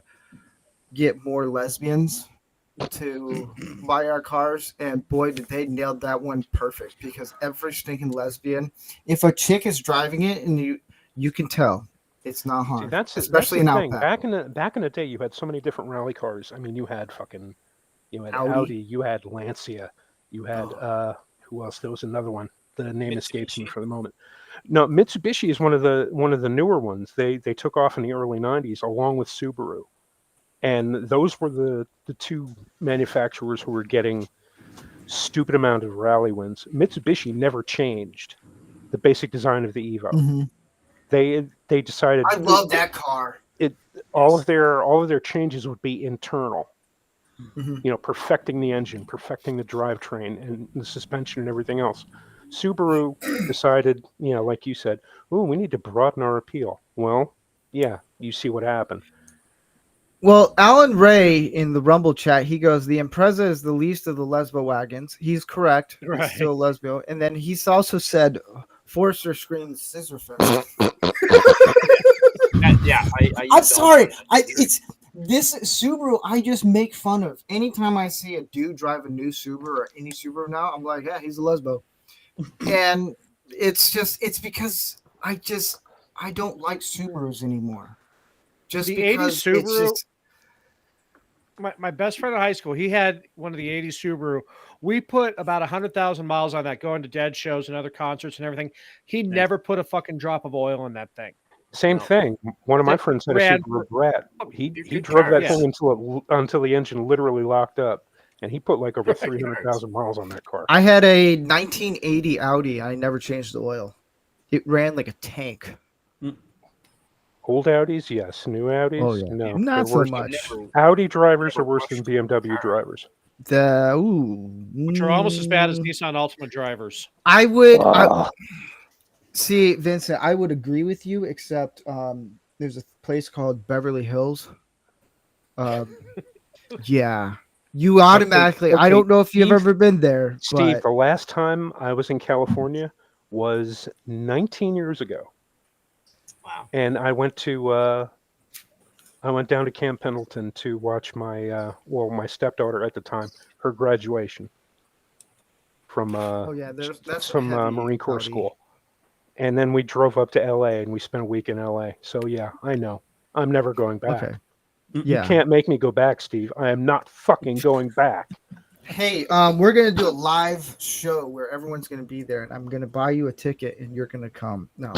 get more lesbians to buy our cars, and boy, did they nailed that one perfect, because every stinking lesbian, if a chick is driving it and you can tell it's not hard. See, that's especially the in thing. Outback. Back in the day, you had so many different rally cars. I mean, you had Audi. Audi, you had Lancia, you had who else? There was another one. The name escapes me for the moment. No, Mitsubishi is one of the newer ones. They took off in the early '90s along with Subaru, and those were the two manufacturers who were getting stupid amount of rally wins. Mitsubishi never changed the basic design of the Evo. Mm-hmm. They decided I love that car. all of their changes would be internal. Mm-hmm. Perfecting the engine, perfecting the drivetrain and the suspension and everything else. Subaru decided, like you said, we need to broaden our appeal. Well, yeah, you see what happened. Well, Alan Ray in the Rumble chat, he goes, the Impreza is the least of the lesbo wagons. He's correct. Right. It's still lesbo. And then he's also said, Forrester screams scissor fest. Yeah, I'm sorry. It's this Subaru I just make fun of. Anytime I see a dude drive a new Subaru or any Subaru now, I'm like, yeah, he's a lesbo. And it's because I don't like Subarus anymore. Just The because 80s it's Subaru. just, My best friend in high school, he had one of the 80s Subaru. We put about 100,000 miles on that, going to Dead shows and other concerts and everything. He never put a fucking drop of oil in that thing. Same thing. One of my friends had a Ran- Subaru Brat. He Good drove that cars. thing until the engine literally locked up, and he put like over 300,000 miles on that car. I had a 1980 Audi. I never changed the oil. It ran like a tank. Old Audis, yes. New Audis, Oh, yeah. no. Not They're so worse. much. Audi drivers are worse than BMW drivers. Which are almost as bad as Nissan Altima drivers. I would Oh. see, Vincent. I would agree with you, except there's a place called Beverly Hills. Yeah, you automatically. Okay, I don't know if you've Steve- ever been there, Steve, but the last time I was in California was 19 years ago. Wow. And I went down to Camp Pendleton to watch my my stepdaughter at the time, her graduation from that's from a heavy Marine Corps Audi. school. And then we drove up to LA and we spent a week in LA. So yeah, I know. I'm never going back. Okay. You Yeah. can't make me go back, Steve. I am not fucking going back. Hey, we're gonna do a live show where everyone's gonna be there, and I'm gonna buy you a ticket, and you're gonna come. No.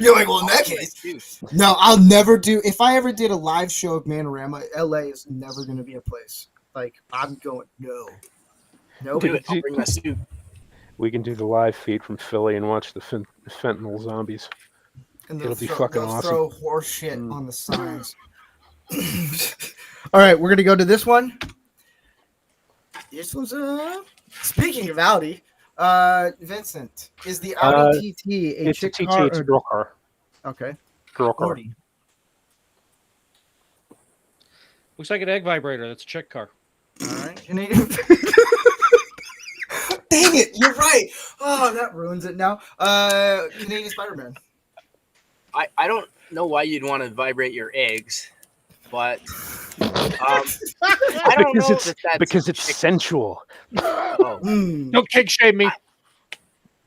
You're like, well, in that case, no, I'll never do. If I ever did a live show of Man-O-Rama, LA is never gonna be a place. Like, I'm going. No. Do it. I'll bring my suit. We can do the live feed from Philly and watch the fentanyl zombies. And It'll be fucking they'll awesome. throw horse shit on the signs. All right, we're gonna go to this one. This one's speaking of Audi, Vincent, is the Audi TT a It's a chick TT. car? It's a girl car. Okay. Girl car. Gordy. Looks like an egg vibrator. That's a chick car. All right. Canadian. Dang it! You're right. Oh, that ruins it now. Canadian Spider-Man. I don't know why you'd want to vibrate your eggs, but I don't know Because it's sensual. Oh. Don't kink shame me.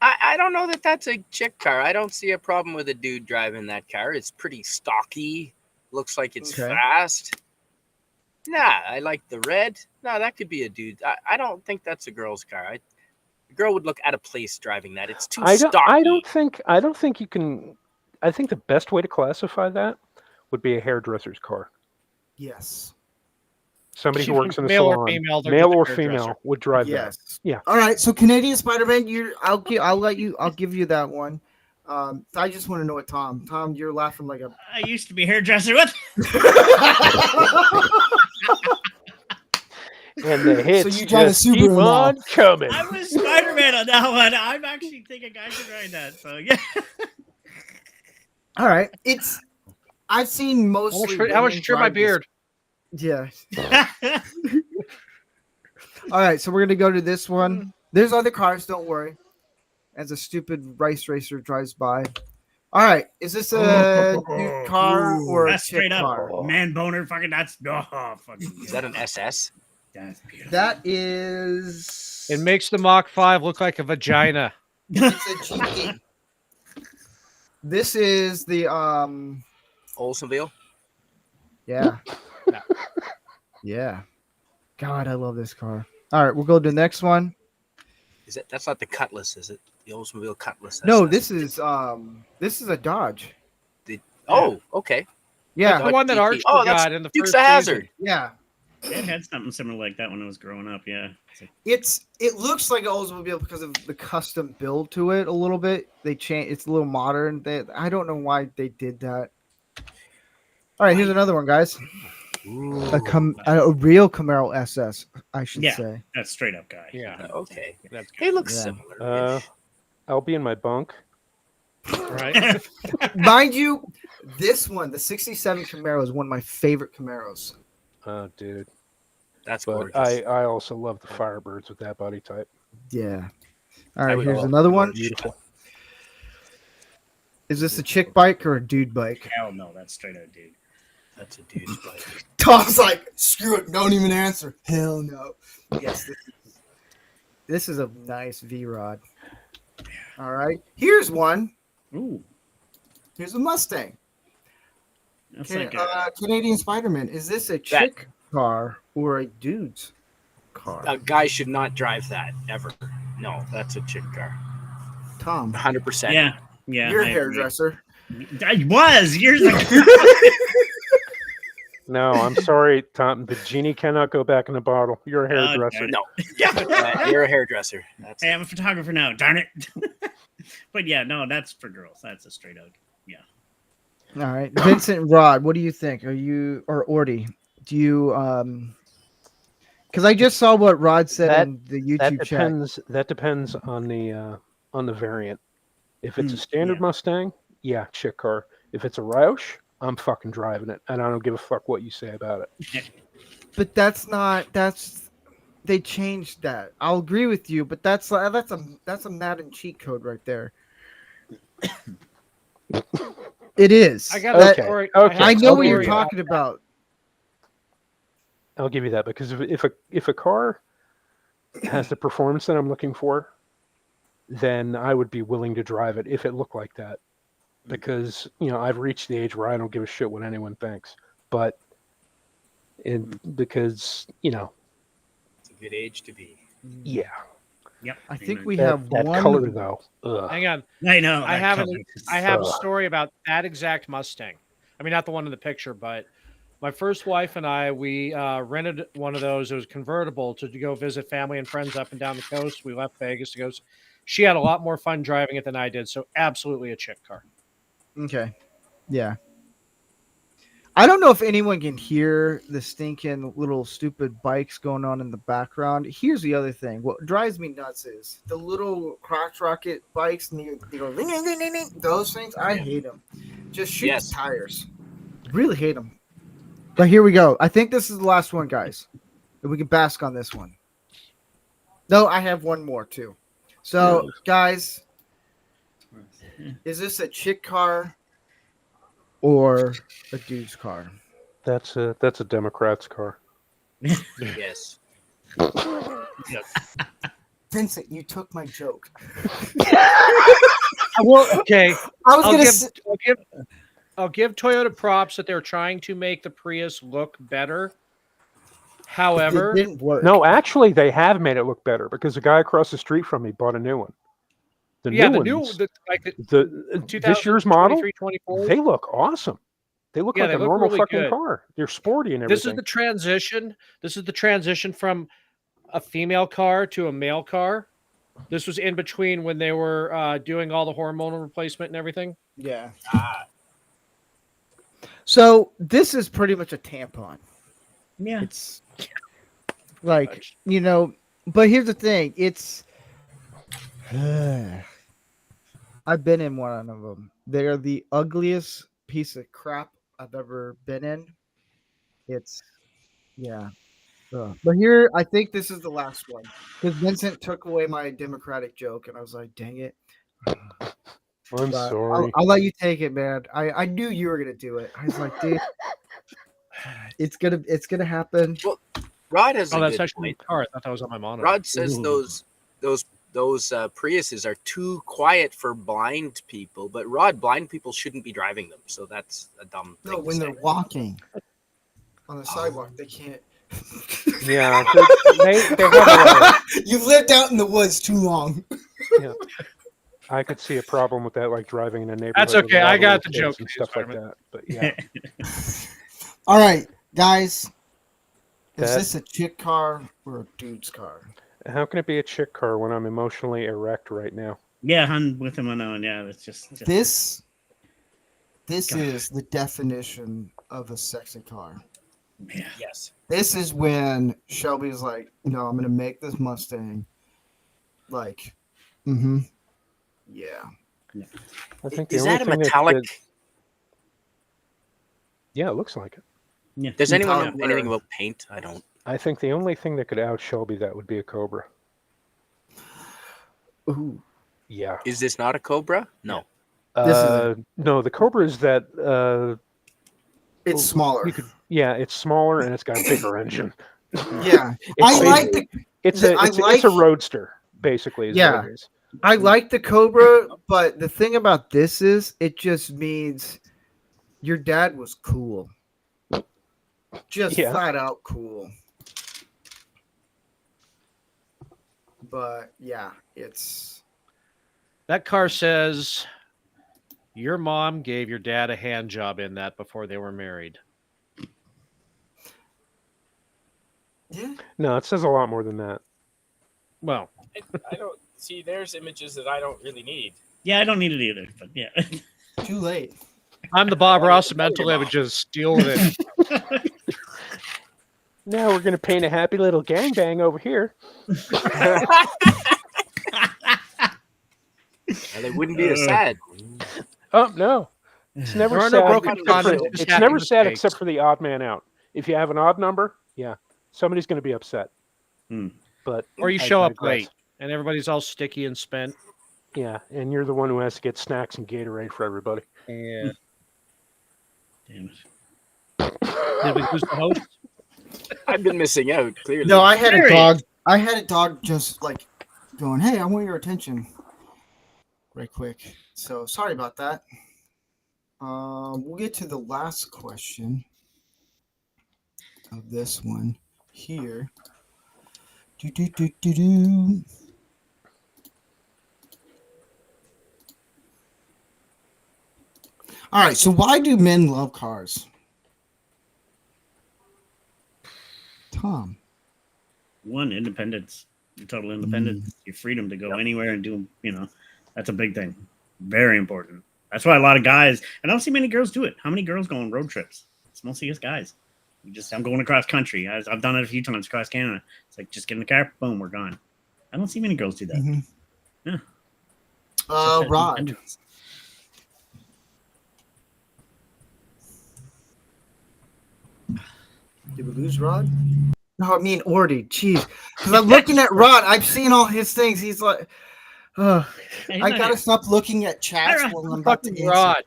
I don't know that that's a chick car. I don't see a problem with a dude driving that car. It's pretty stocky. Looks like it's Okay. fast. Nah, I like the red. No, that could be a dude. I don't think that's a girl's car. A girl would look out of place driving that. It's too stocky. I don't think you can. I think the best way to classify that would be a hairdresser's car. Yes. Somebody who works in a Male or salon, female, they're male just a or hairdresser. female, would drive that. Yes. Yeah. All right. So Canadian Spider-Man, I'll give you that one. I just want to know what Tom. Tom, you're laughing like a. I used to be a hairdresser. What? And the hits So you got a just Subaru keep now. on coming. I was Spider-Man on that one. I'm actually thinking I should ride that. So yeah. All right. I've seen mostly. How much women trim my drive this- beard? Yeah. All right. So we're gonna go to this one. There's other cars. Don't worry. As a stupid rice racer drives by. All right. Is this a dude car or a That's chick straight up car? man boner. Fucking that's fucking. Is that an SS? That's beautiful. That is. It makes the Mach 5 look like a vagina. It's a GT. This is the Oldsmobile? Yeah. Yeah. God, I love this car. All right, we'll go to the next one. That's not the Cutlass, is it? The Oldsmobile Cutlass. No, SS. this is a Dodge. Oh, okay. Yeah. The one that Archie Oh, that's got in the Dukes first of Hazzard. Yeah. It had something similar like that when I was growing up. Yeah. It's like, It looks like an Oldsmobile because of the custom build to it a little bit. They change. It's a little modern. I don't know why they did that. All right, here's another one, guys. A real Camaro SS, I should Yeah. say. that's straight up guy. Yeah. Okay. That's good. They look Yeah. similar. I'll be in my bunk. Right? Mind you, this one, the '67 Camaro, is one of my favorite Camaros. Oh, dude. That's But gorgeous. I also love the Firebirds with that body type. Yeah. All right, would here's love another one. Beautiful. Is this a chick bike or a dude bike? Hell no, that's straight out, dude. That's a dude's bike. Tom's like, screw it, don't even answer. Hell no. Yes, this is a nice V-Rod. All right, here's one. Ooh, Here's a Mustang. that's Okay, like a, Canadian Spider-Man. Is this a chick car or a dude's car? A guy should not drive that ever. No, that's a chick car. Tom, 100%. yeah. you're a I agree. hairdresser. I was years ago. No, I'm sorry, Tom. The genie cannot go back in the bottle. You're a hairdresser. No. You're a hairdresser. That's Hey, I'm a photographer now. Darn it. But yeah, no, that's for girls. That's a straight out. All right, Vincent and Rod, what do you think? Are you or Orty? Do you Because I just saw what Rod said in the YouTube chat. That depends on the variant. If it's a standard yeah. Mustang, yeah, chick car. If it's a Roush, I'm fucking driving it, and I don't give a fuck what you say about it. But they changed that. I'll agree with you, but that's a Madden cheat code right there. It is. I got Okay, a story. okay. I know what you're Okay. talking about. I'll give you that because if a car has the performance that I'm looking for, then I would be willing to drive it if it looked like that. Because I've reached the age where I don't give a shit what anyone thinks. But because it's a good age to be. yeah, Yep. I think Amen. we that, have that one. color though. Ugh. Hang on. I know. I that have color a, is I have a so- story about that exact Mustang. I mean, not the one in the picture, but my first wife and I, we rented one of those. It was convertible to go visit family and friends up and down the coast. We left Vegas to go. She had a lot more fun driving it than I did. So absolutely a chick car. Okay. Yeah. I don't know if anyone can hear the stinking little stupid bikes going on in the background. Here's the other thing. What drives me nuts is the little crotch rocket bikes. And they go, "Ding, ding, ding, ding, ding." Those things, I hate them. Just shoot Yes. the tires. Really hate them. But here we go. I think this is the last one, guys. And we can bask on this one. No, I have one more too. So, guys, is this a chick car or a dude's car? That's a Democrat's car. Yes. Vincent, you took my joke. Well, okay. I was I'll give Toyota props that they're trying to make the Prius look better. However, it didn't work. No, actually, they have made it look better because the guy across the street from me bought a new one. This year's model, 24. they look awesome. They look Yeah, like they a look normal really fucking good. car. They're sporty and everything. This is the transition. This is the transition from a female car to a male car. This was in between when they were doing all the hormonal replacement and everything. Yeah. So this is pretty much a tampon. Yeah. It's like, but here's the thing. It's I've been in one of them. They're the ugliest piece of crap I've ever been in. It's but here, I think this is the last one because Vincent took away my Democratic joke, and I was like, "Dang it!" I'm But sorry. I'll let you take it, man. I knew you were gonna do it. I was like, dude, it's gonna happen. Well, Rod has a that's good actually point. my car. I thought that was on my monitor. Rod says Ooh. those Priuses are too quiet for blind people, but Rod, blind people shouldn't be driving them, so that's a dumb thing. No, to when say. they're walking on the sidewalk, they can't. Yeah, they have You've lived out in the woods too long. I could see a problem with that, like driving in a neighborhood. That's with okay, a lot I of got little the joke, kids and please, stuff like Simon. that. But yeah, All right, guys. Is That- this a chick car or a dude's car? how can it be a chick car when I'm emotionally erect right now? Yeah, hun with him on. Yeah, it's just This is the definition of a sexy car. yeah. Yes. This is when Shelby's like, I'm gonna make this Mustang. Like, yeah. I think Is the only that a thing metallic? yeah, it looks like it. Yeah. Does anyone know Metallic anything where? about paint? I don't. I think the only thing that could out Shelby that would be a Cobra. Ooh. Yeah. Is this not a Cobra? No. This is No, the Cobra is that. It's smaller. It's smaller and it's got a bigger engine. Yeah. It's I like the It's I it's like- a roadster, basically. Is Yeah. what it is. I like the Cobra, but the thing about this is it just means your dad was cool. Just Yeah. flat out cool. But yeah, it's That car says your mom gave your dad a hand job in that before they were married. yeah. No, it says a lot more than that. Well, I don't see. There's images that I don't really need. Yeah, I don't need it either. But yeah. Too late. I'm the Bob Ross of mental images. Deal with it. Now we're gonna paint a happy little gangbang over here. And they wouldn't be as sad. Oh no, it's never There are sad. no broken except for- condoms, just it's happy never sad mistakes. except for the odd man out. If you have an odd number, yeah, somebody's gonna be upset. Hmm. But Or you I show up digress. late and everybody's all sticky and spent. Yeah, and you're the one who has to get snacks and Gatorade for everybody. Yeah. Damn it. Did we lose the host? I've been missing out. Clearly. No, I had a Period. dog. I had a dog just like going, "Hey, I want your attention." Right quick. So sorry about that. We'll get to the last question of this one here. Do. All right. So why do men love cars? Tom. One, independence. Your total independence. Your freedom to go anywhere and do, that's a big thing. Very important. That's why a lot of guys, I don't see many girls do it. How many girls go on road trips? It's mostly just guys. I'm going across country. I've done it a few times across Canada. It's like just get in the car, boom, we're gone. I don't see many girls do that. Mm-hmm. Yeah. Rod. Did we lose Rod? No, I mean Ordy. Jeez, because I'm looking at Rod. I've seen all his things. He's like, I gotta stop looking at chats while I'm about to answer. Rod.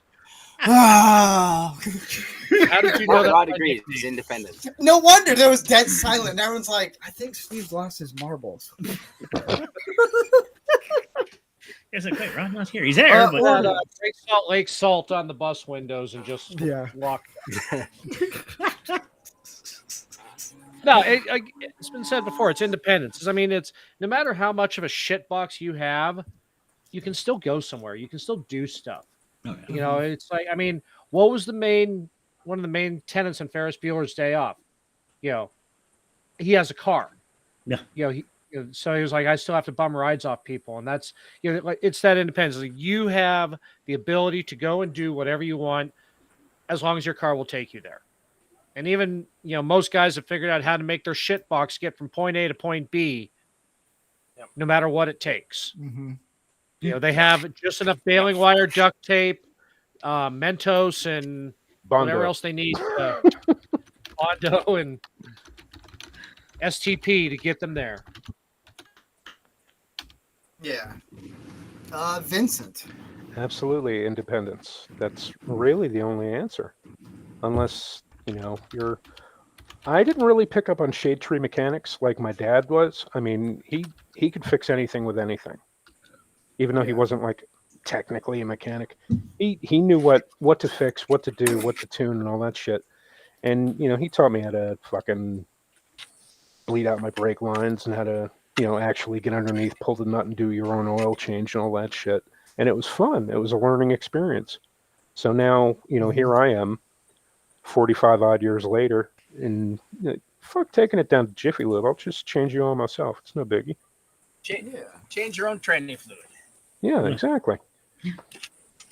Ah. How did you know that? Rod agrees. He's independent. No wonder there was dead silent. Everyone's like, I think Steve lost his marbles. It's like, wait, Rod's not here. He's there, but Great Salt Lake salt on the bus windows and just walk. No, it's been said before. It's independence. I mean, it's no matter how much of a shitbox you have, you can still go somewhere. You can still do stuff. Oh, yeah. You know, it's like, I mean, what was one of the main tenets in Ferris Bueller's Day Off? You know, he has a car. Yeah. So he was like, I still have to bum rides off people, and that's like it's that independence. Like, you have the ability to go and do whatever you want, as long as your car will take you there. And even, most guys have figured out how to make their shit box get from point A to point B, no matter what it takes. Mm-hmm. They have just enough baling wire, duct tape, Mentos, and Bondo. whatever else they need. Bondo and STP to get them there. Yeah. Vincent. Absolutely, independence. That's really the only answer. Unless, I didn't really pick up on shade tree mechanics like my dad was. I mean, he could fix anything with anything. Even though he wasn't like technically a mechanic. He knew what to fix, what to do, what to tune and all that shit. And, he taught me how to fucking bleed out my brake lines and how to, actually get underneath, pull the nut and do your own oil change and all that shit. And it was fun. It was a learning experience. So now, here I am, 45 odd years later, and fuck taking it down to Jiffy Lube. I'll just change you all myself. It's no biggie. Change your own training fluid. Yeah, exactly.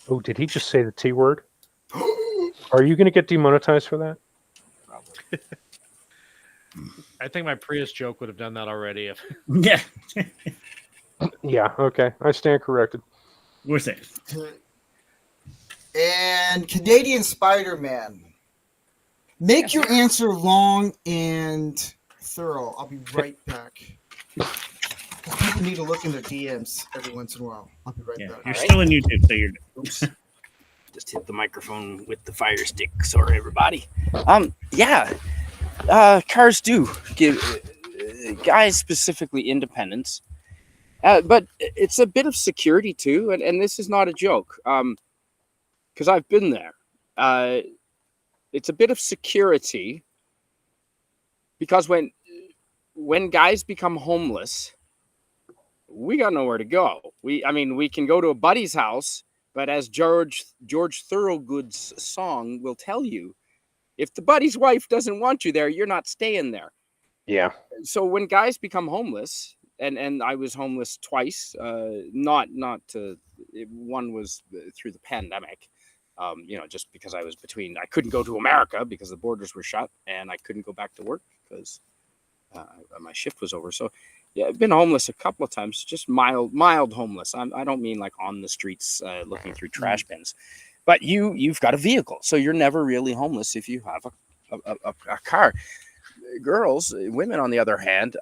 Oh, did he just say the T word? Are you going to get demonetized for that? Probably. I think my Prius joke would have done that already. Yeah. Yeah, okay. I stand corrected. We're safe. And Canadian Spider-Man. Make your answer long and thorough. I'll be right back. People need to look in their DMs every once in a while. I'll be right back. You're still in YouTube, so you're. Oops. Just hit the microphone with the fire stick. Sorry, everybody. Cars do give guys specifically independence, but it's a bit of security too, and this is not a joke. Because I've been there. It's a bit of security because when guys become homeless, we got nowhere to go. We can go to a buddy's house, but as George Thorogood's song will tell you, if the buddy's wife doesn't want you there, you're not staying there. Yeah. So when guys become homeless, and I was homeless twice, one was through the pandemic. Just because I couldn't go to America because the borders were shut, and I couldn't go back to work because my shift was over. So, yeah, I've been homeless a couple of times, just mild homeless. I don't mean like on the streets looking through trash bins, but you've got a vehicle, so you're never really homeless if you have a car. Women, on the other hand,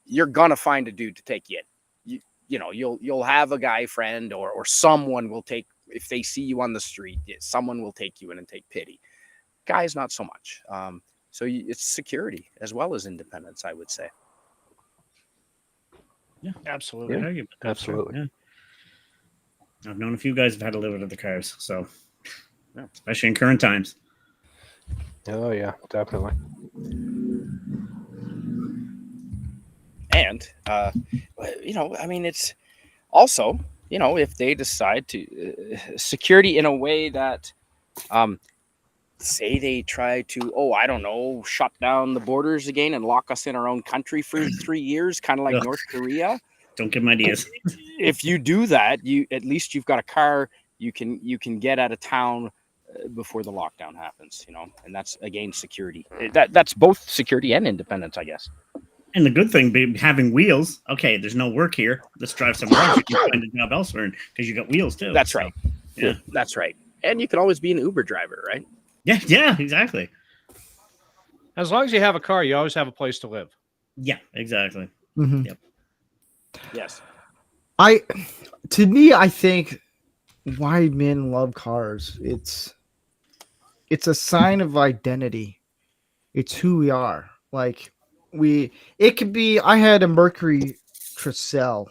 you're gonna find a dude to take you in. You'll have a guy friend or someone will take. If they see you on the street, someone will take you in and take pity. Guys, not so much. So it's security as well as independence, I would say. Yeah, absolutely. Yeah, absolutely. Yeah. I've known a few guys who've had to live with the cars, so especially in current times. Oh yeah, definitely. And it's also. If they decide to security in a way that, say they try to, shut down the borders again and lock us in our own country for 3 years, kind of like North Korea. Don't give them ideas. If you do that, at least you've got a car. You can get out of town before the lockdown happens, and that's again security. That's both security and independence, I guess. And the good thing being having wheels. Okay, there's no work here. Let's drive somewhere else. You can find a job elsewhere because you got wheels too. That's so, right. Yeah, that's right. And you can always be an Uber driver, right? Yeah, exactly. As long as you have a car, you always have a place to live. Yeah, exactly. Mm-hmm. Yep. Yes. To me, I think why men love cars. It's a sign of identity. It's who we are. Like it could be. I had a Mercury Tercel,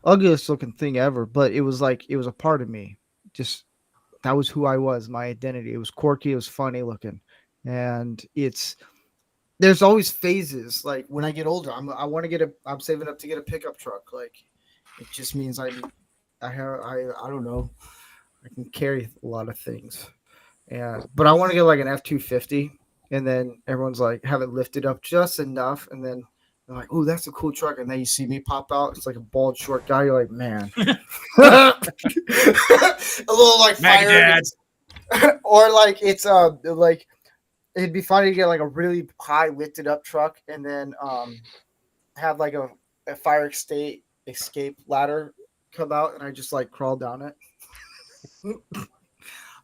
ugliest looking thing ever, but it was a part of me. Just that was who I was, my identity. It was quirky, it was funny looking, and there's always phases. Like when I get older, I'm saving up to get a pickup truck. Like it just means I don't know, I can carry a lot of things, but I want to get like an F-250, and then everyone's like have it lifted up just enough, and then they're like, "Oh, that's a cool truck," and then you see me pop out. It's like a bald, short guy. You're like, man, a little like fire, or like it's like it'd be funny to get like a really high lifted up truck, and then have like a fire escape ladder come out, and I just like crawl down it.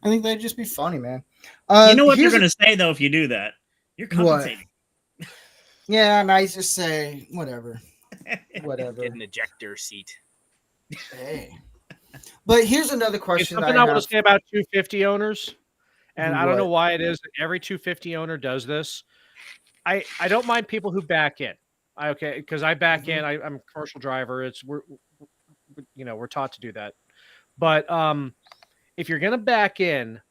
I think that'd just be funny, man. You know what they're going to say though if you do that? You're compensating. Yeah, and I just say whatever. Get an ejector seat. Hey, but here's another question. Something I want to say about 250 owners, and I don't know why it is that every 250 owner does this. I don't mind people who back in. Because I back in. I'm a commercial driver. We're taught to do that. But if you're gonna back in,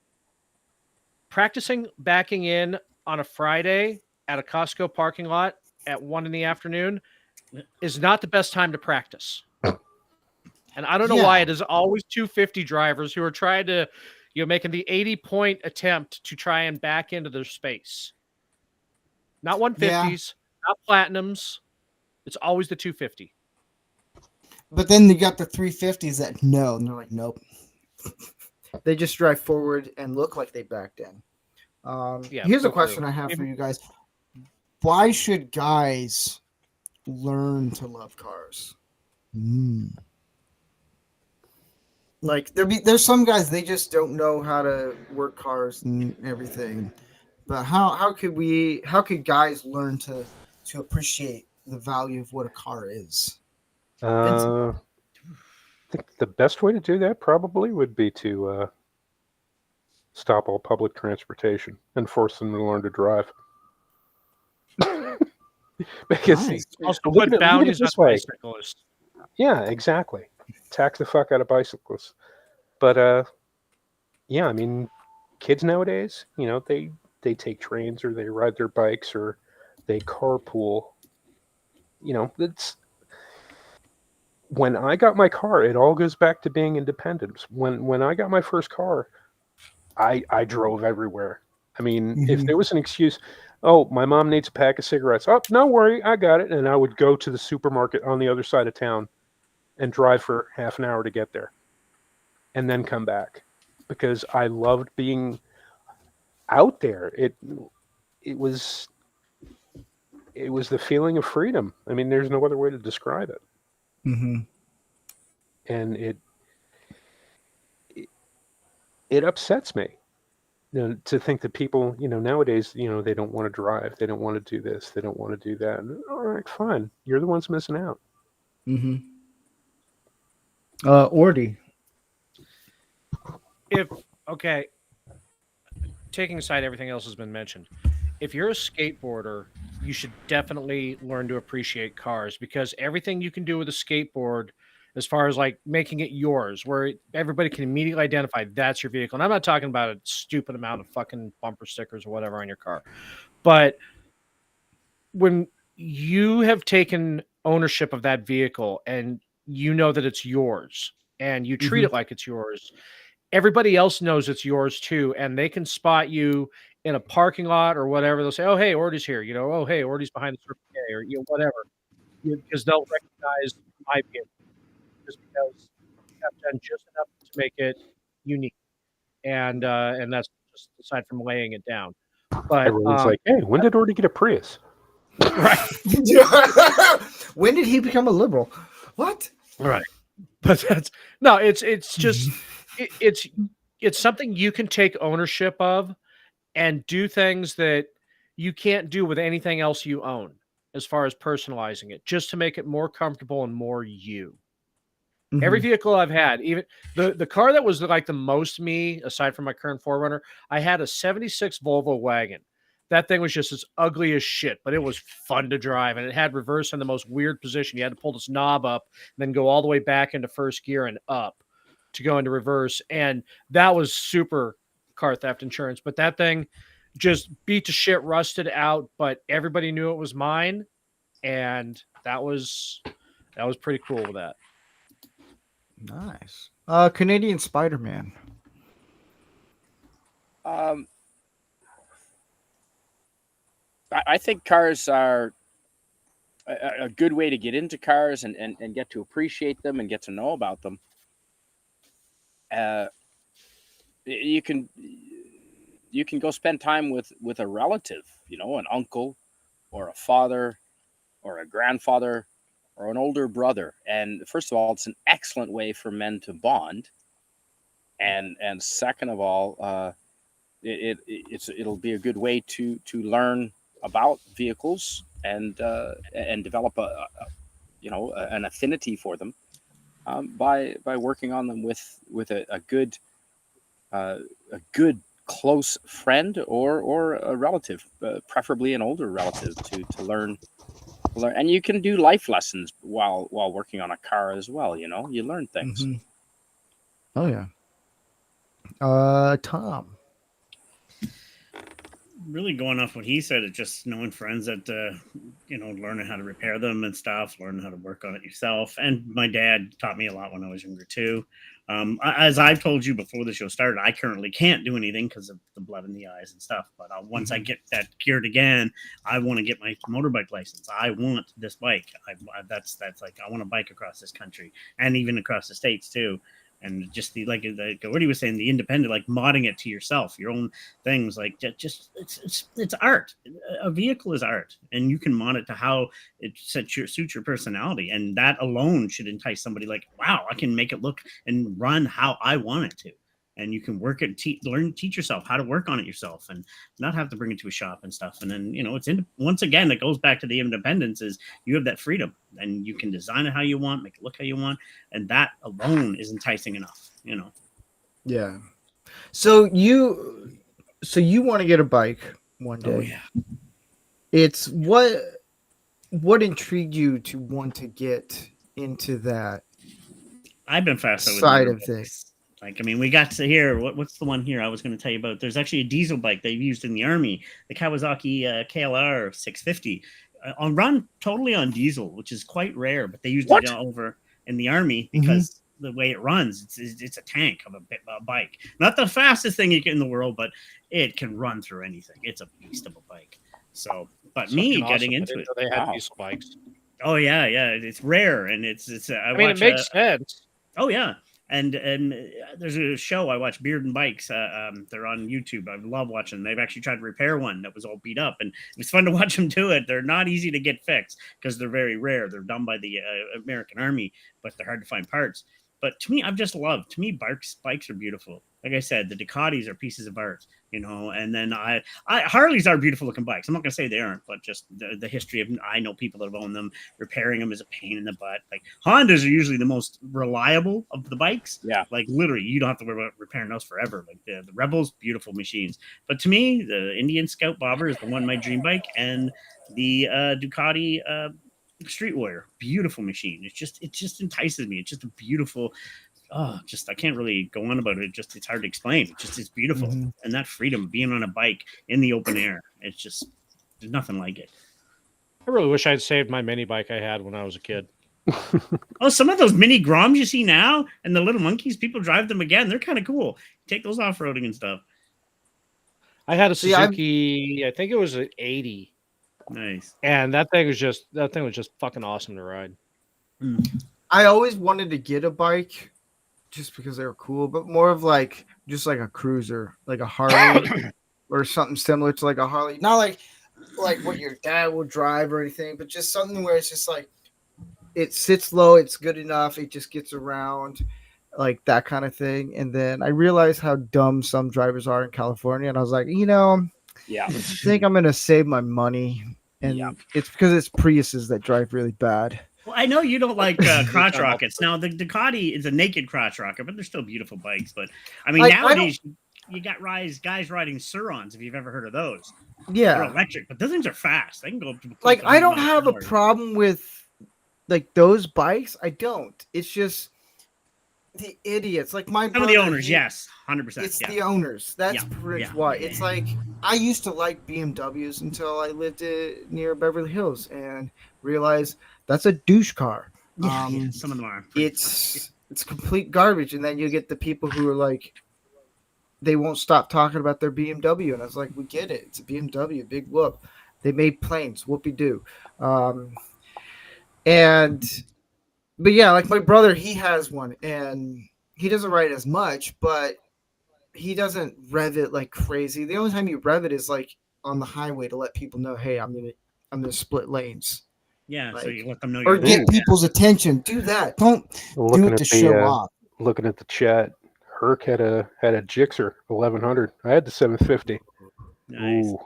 practicing backing in on a Friday at a Costco parking lot at 1 p.m. is not the best time to practice. And I don't know why it is always 250 drivers who are trying to, making the 80-point attempt to try and back into their space. Not 150s, not platinums. It's always the 250. But then you got the 350s that no, and they're like, nope. They just drive forward and look like they backed in. Here's a question I have for you guys. Why should guys learn to love cars? Like there's some guys, they just don't know how to work cars and everything. But how could guys learn to appreciate the value of what a car is? I think the best way to do that probably would be to stop all public transportation and force them to learn to drive. Because also put bounties on bicyclists. Yeah, exactly. Tax the fuck out of bicyclists. But I mean, kids nowadays, they take trains or they ride their bikes or they carpool. It's when I got my car, it all goes back to being independent. When I got my first car, I drove everywhere. I mean, if there was an excuse, oh, my mom needs a pack of cigarettes. Oh, no worry, I got it. And I would go to the supermarket on the other side of town and drive for half an hour to get there and then come back because I loved being out there. It was the feeling of freedom. I mean, there's no other way to describe it. And it upsets me, to think that people, nowadays, they don't want to drive. They don't want to do this. They don't want to do that. All right, fine. You're the ones missing out. Ordy. Taking aside everything else has been mentioned, if you're a skateboarder, you should definitely learn to appreciate cars because everything you can do with a skateboard, as far as like making it yours, where everybody can immediately identify that's your vehicle. And I'm not talking about a stupid amount of fucking bumper stickers or whatever on your car, but when you have taken ownership of that vehicle and you know that it's yours and you treat it like it's yours, everybody else knows it's yours too. And they can spot you in a parking lot or whatever. They'll say, oh, hey, Ordy's here. Oh, hey, Ordy's behind the Circle K or whatever. Because they'll recognize my vehicle just because you have done just enough to make it unique. and that's just aside from laying it down. But Everyone's like, hey, when did Orty get a Prius? right, When did he become a liberal? What? right. But that's no. It's just it's something you can take ownership of and do things that you can't do with anything else you own, as far as personalizing it, just to make it more comfortable and more you. Every vehicle I've had, even the car that was like the most me, aside from my current 4Runner, I had a 76 Volvo wagon. That thing was just as ugly as shit, but it was fun to drive, and it had reverse in the most weird position. You had to pull this knob up, and then go all the way back into first gear and up to go into reverse, and that was super car theft insurance. But that thing just beat to shit, rusted out, but everybody knew it was mine, and that was pretty cool with that. Nice. Canadian Spider-Man. I think cars are a good way to get into cars and get to appreciate them and get to know about them. You can go spend time with a relative, an uncle or a father or a grandfather or an older brother. And first of all, it's an excellent way for men to bond. And second of all, it'll be a good way to learn about vehicles and develop an affinity for them by working on them with a good close friend or a relative, preferably an older relative, to learn. And you can do life lessons while working on a car as well. You learn things. Oh yeah. Tom. Really going off what he said, it's just knowing friends that learning how to repair them and stuff, learning how to work on it yourself. And my dad taught me a lot when I was younger too. As I've told you before the show started, I currently can't do anything because of the blood in the eyes and stuff. But once I get that cured again, I want to get my motorbike license. I want this bike. That's like, I want to bike across this country and even across the States too. And just like what he was saying, the independent, like modding it to yourself, your own things, like just it's art. A vehicle is art, and you can mod it to how it suits your personality, and that alone should entice somebody. Like, wow, I can make it look and run how I want it to, and you can work it, teach yourself how to work on it yourself, and not have to bring it to a shop and stuff. And then once again, it goes back to the independence. Is you have that freedom, and you can design it how you want, make it look how you want, and that alone is enticing enough. Yeah. So you want to get a bike one day? Oh yeah. It's what intrigued you to want to get into that I've been fascinated side with of things. Like, I mean, we got to hear what's the one here I was going to tell you about. There's actually a diesel bike they've used in the Army, the Kawasaki KLR 650, run totally on diesel, which is quite rare. But they used it over in the Army because the way it runs, it's a tank of a bike. Not the fastest thing you get in the world, but it can run through anything. It's a beast of a bike. So, but me getting into it, they had diesel bikes. Oh yeah, it's rare, and it's. I mean, it makes sense. Oh yeah. And there's a show I watch, Beard and Bikes. They're on YouTube. I love watching. They've actually tried to repair one that was all beat up, and it's fun to watch them do it. They're not easy to get fixed because they're very rare. They're done by the American Army, but they're hard to find parts. But to me, To me, bikes are beautiful. Like I said, the Ducatis are pieces of art, and then Harleys are beautiful looking bikes. I'm not going to say they aren't, but just the history of, I know people that have owned them. Repairing them is a pain in the butt. Like Hondas are usually the most reliable of the bikes. Yeah. Like literally, you don't have to worry about repairing those forever. Like the Rebels, beautiful machines. But to me, the Indian Scout Bobber is the one, my dream bike, and the Ducati Street Warrior, beautiful machine. It just entices me. It's just a beautiful. I can't really go on about it. It's hard to explain. It's beautiful. And that freedom of being on a bike in the open air, there's nothing like it. I really wish I'd saved my mini bike I had when I was a kid. Oh, some of those mini Groms you see now and the little monkeys, people drive them again. They're kind of cool. Take those off-roading and stuff. I had a Suzuki, I think it was an 80. Nice. And that thing was just fucking awesome to ride. I always wanted to get a bike, just because they were cool, but more of like just like a cruiser, like a Harley or something similar to like a Harley. Not like what your dad would drive or anything, but just something where it's just like it sits low, it's good enough, it just gets around, like that kind of thing. And then I realized how dumb some drivers are in California, and I was like, Yeah. I think I'm gonna save my money, and Yeah. it's because it's Priuses that drive really bad. Well, I know you don't like crotch rockets. Now, the Ducati is a naked crotch rocket, but they're still beautiful bikes. But I mean, Like, I nowadays you got guys riding Surons. If you've ever heard of those, they're Yeah, electric, but those things are fast. They can go up to like close to I don't 100 miles have an a hour. problem with like those bikes. I don't. It's just the idiots, like my Some brother. of the owners, he- yes, 100%. It's Yeah. the owners. That's Yeah, pretty much yeah, why. yeah, It's yeah. like I used to like BMWs until I lived near Beverly Hills and realized that's a douche car. Yeah, some of them are. It's complete garbage, and then you get the people who are like, they won't stop talking about their BMW, and I was like, we get it. It's a BMW, big whoop. They made planes, whoopie doo. And but yeah, like my brother, he has one, and he doesn't ride as much, but he doesn't rev it like crazy. The only time you rev it is like on the highway to let people know, hey, I'm gonna split lanes. Yeah, so Like, you let them know or you're get there. people's attention. Do that. Don't do Looking it to at show the off. looking at the chat, Herc had a Gixxer 1100. I had the 750. Nice. Ooh,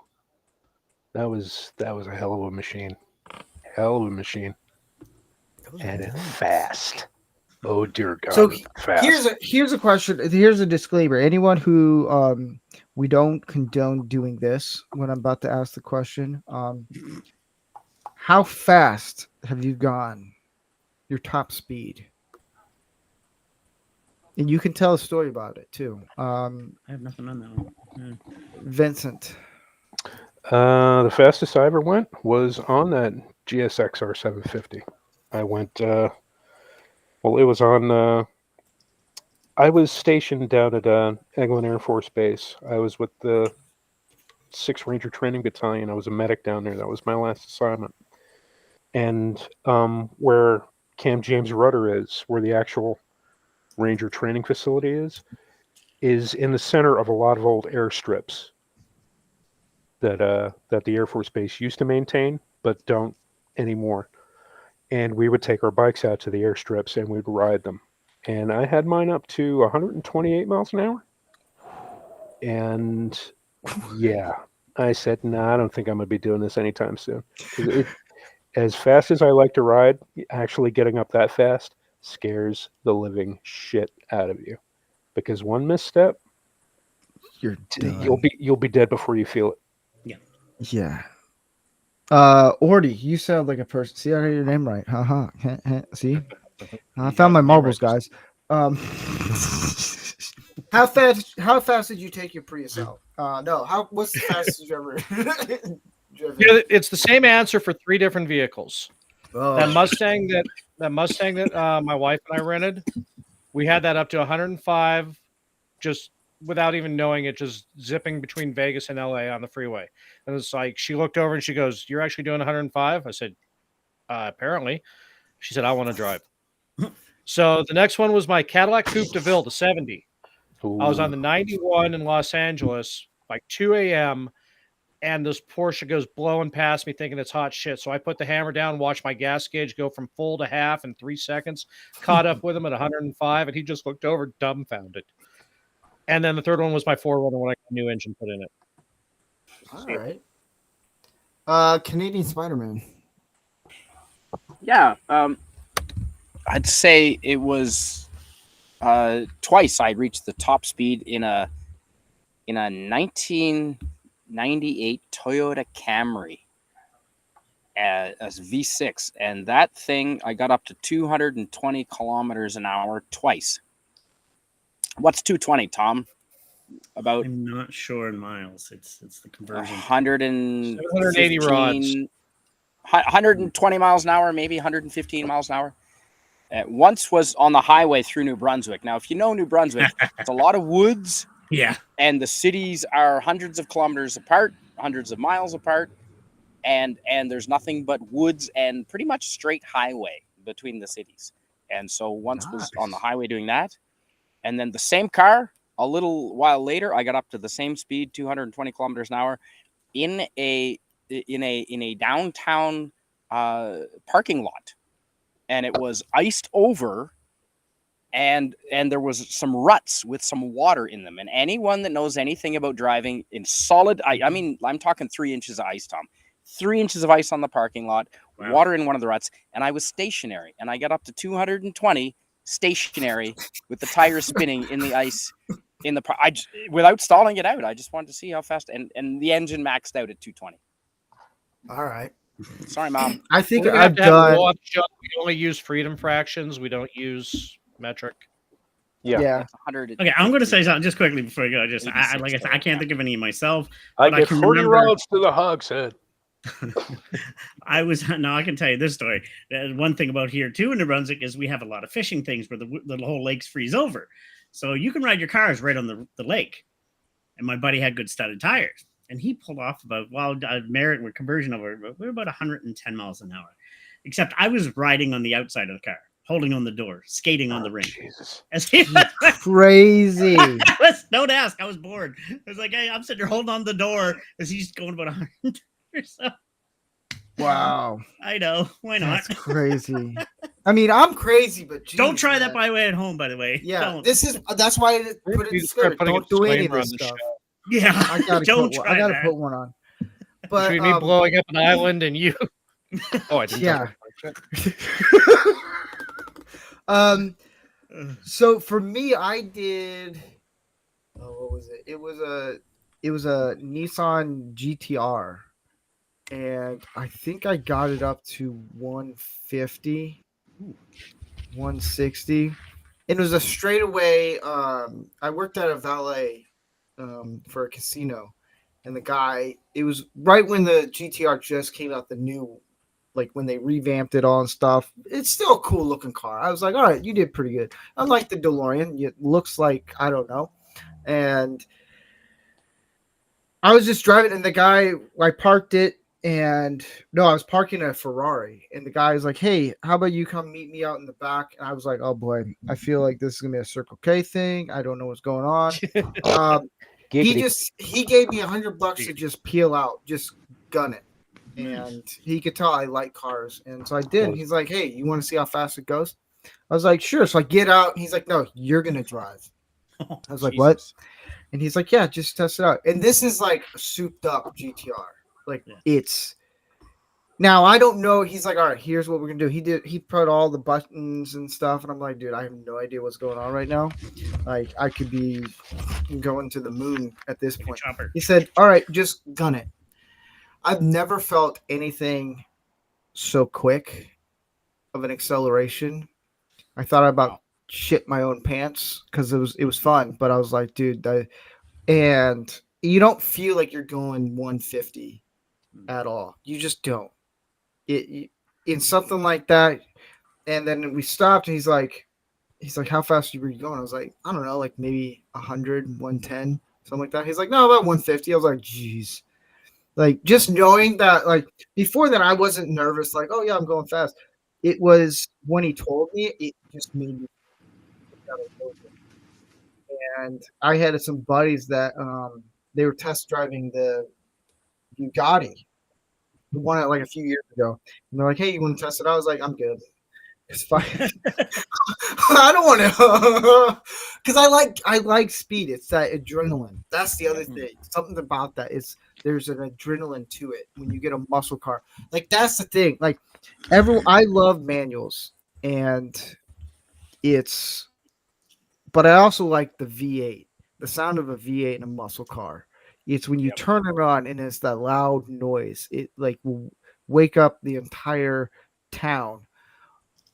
that was a hell of a machine. Hell of a machine. And it's fast. Oh dear God. So it's fast. here's a question. Here's a disclaimer. Anyone who we don't condone doing this when I'm about to ask the question. How fast have you gone? Your top speed. And you can tell a story about it too. I have nothing on that one. Vincent. The fastest I ever went was on that GSXR 750. I went. Well, it was on. I was stationed down at Eglin Air Force Base. I was with the 6th Ranger Training Battalion. I was a medic down there. That was my last assignment. And where Camp James Rudder is, where the actual Ranger training facility is in the center of a lot of old airstrips that the Air Force Base used to maintain, but don't anymore. And we would take our bikes out to the airstrips and we'd ride them. And I had mine up to 128 miles an hour. And yeah, I said, nah, I don't think I'm going to be doing this anytime soon. As fast as I like to ride, actually getting up that fast scares the living shit out of you. Because one misstep, You're done. you'll be dead before you feel it. Yeah. Ordy, you sound like a person. See, I got your name right. Haha. See? I found my marbles, guys. How fast did you take your Prius out? No, what's the fastest you ever driven? Yeah, it's the same answer for 3 different vehicles. Oh. That Mustang that my wife and I rented, we had that up to 105, just without even knowing it, just zipping between Vegas and LA on the freeway. And it's like, she looked over and she goes, "You're actually doing 105?" I said, apparently. She said, "I want to drive." So the next one was my Cadillac Coupe de Ville, the 70. Ooh. I was on the 91 in Los Angeles, like 2 a.m., and this Porsche goes blowing past me thinking it's hot shit. So I put the hammer down, watched my gas gauge go from full to half in 3 seconds, caught up with him at 105, and he just looked over dumbfounded. And then the third one was my 4Runner when I got a new engine put in it. All right. Canadian Spider-Man. Yeah. I'd say it was twice I reached the top speed in a 1998 Toyota Camry as V6, and that thing I got up to 220 kilometers an hour twice. What's 220, Tom? About I'm not sure in miles. It's the conversion. 780 rods. 120 miles an hour, maybe 115 miles an hour. Once was on the highway through New Brunswick. Now, if you know New Brunswick, it's a lot of woods. Yeah. And the cities are hundreds of kilometers apart, hundreds of miles apart. And there's nothing but woods and pretty much straight highway between the cities. And so once was on the highway doing that. And then the same car, a little while later, I got up to the same speed, 220 kilometers an hour, in a downtown parking lot, and it was iced over, and there was some ruts with some water in them. And anyone that knows anything about driving in solid ice, I mean, I'm talking 3 inches of ice, Tom. 3 inches of ice on the parking lot, Wow. water in one of the ruts, and I was stationary. And I got up to 220 stationary with the tires spinning in the ice in the without stalling it out. I just wanted to see how fast, and the engine maxed out at 220. All right. Sorry, Mom. I think We're gonna have I've to have a done. go on the show. We only use freedom fractions. We don't use metric. Yeah. It's 100. Okay, I'm going to say something just quickly before I go. Just like I 86 said, I can't think of any myself. I But I get can 40 remember- rounds to the hog's head. I can tell you this story. One thing about here too in New Brunswick is we have a lot of fishing things where the whole lakes freeze over, so you can ride your cars right on the lake. And my buddy had good studded tires, and he pulled off about merit with conversion over. We were about 110 miles an hour, except I was riding on the outside of the car, holding on the door, skating on the ring. Jesus. As he Crazy. don't ask. I was bored. I was like, hey, I'm sitting there holding on the door as he's going about 100 or so. Wow. I know. Why not? That's crazy. I mean, I'm crazy, but geez, Don't try that man. by way at home, by the way. Yeah, Don't. that's why I put it in We start script. putting a Don't do any of disclaimer this on the stuff. show. Yeah. I gotta Don't put one, try I gotta that. put one on. But Between me blowing up an island and you. Oh, I didn't. Yeah. Ugh. So for me, I did. Oh, what was it? It was a Nissan GTR, and I think I got it up to 150, 160. It was a straightaway. I worked at a valet for a casino, and the guy. It was right when the GTR just came out, the new. Like when they revamped it all and stuff, it's still a cool looking car. I was like, all right, you did pretty good. Unlike the DeLorean, it looks like, I don't know. And I was just driving, and the guy, I parked it, and no, I was parking a Ferrari, and the guy was like, hey, how about you come meet me out in the back? And I was like, oh boy, I feel like this is gonna be a Circle K thing. I don't know what's going on. He gave me $100 to just peel out, just gun it. And he could tell I like cars. And so I did. And he's like, hey, you want to see how fast it goes? I was like, sure. So I get out. And he's like, no, you're going to drive. I was like, what? And he's like, yeah, just test it out. And this is like a souped up GTR. Like it's now I don't know. He's like, all right, here's what we're going to do. He put all the buttons and stuff. And I'm like, dude, I have no idea what's going on right now. Like I could be going to the moon at this point. He said, all right, just gun it. I've never felt anything so quick of an acceleration. I thought about shit my own pants because it was fun, but I was like, dude, and you don't feel like you're going 150 at all. You just don't. In something like that, and then we stopped, and he's like, how fast were you going? I was like, I don't know, like maybe 100, 110, something like that. He's like, no, about 150. I was like, geez. Like just knowing that, like before that, I wasn't nervous. Like, oh yeah, I'm going fast. It was when he told me, it just made me. And I had some buddies that they were test driving the Bugatti, the one like a few years ago, and they're like, "Hey, you want to test it?" I was like, "I'm good." It's fine. I don't want to, because I like speed. It's that adrenaline. That's the other thing. Something about that is there's an adrenaline to it when you get a muscle car. Like that's the thing. Like I love manuals, and but I also like the V8. The sound of a V8 in a muscle car. It's when you turn it on and it's that loud noise. It like will wake up the entire town.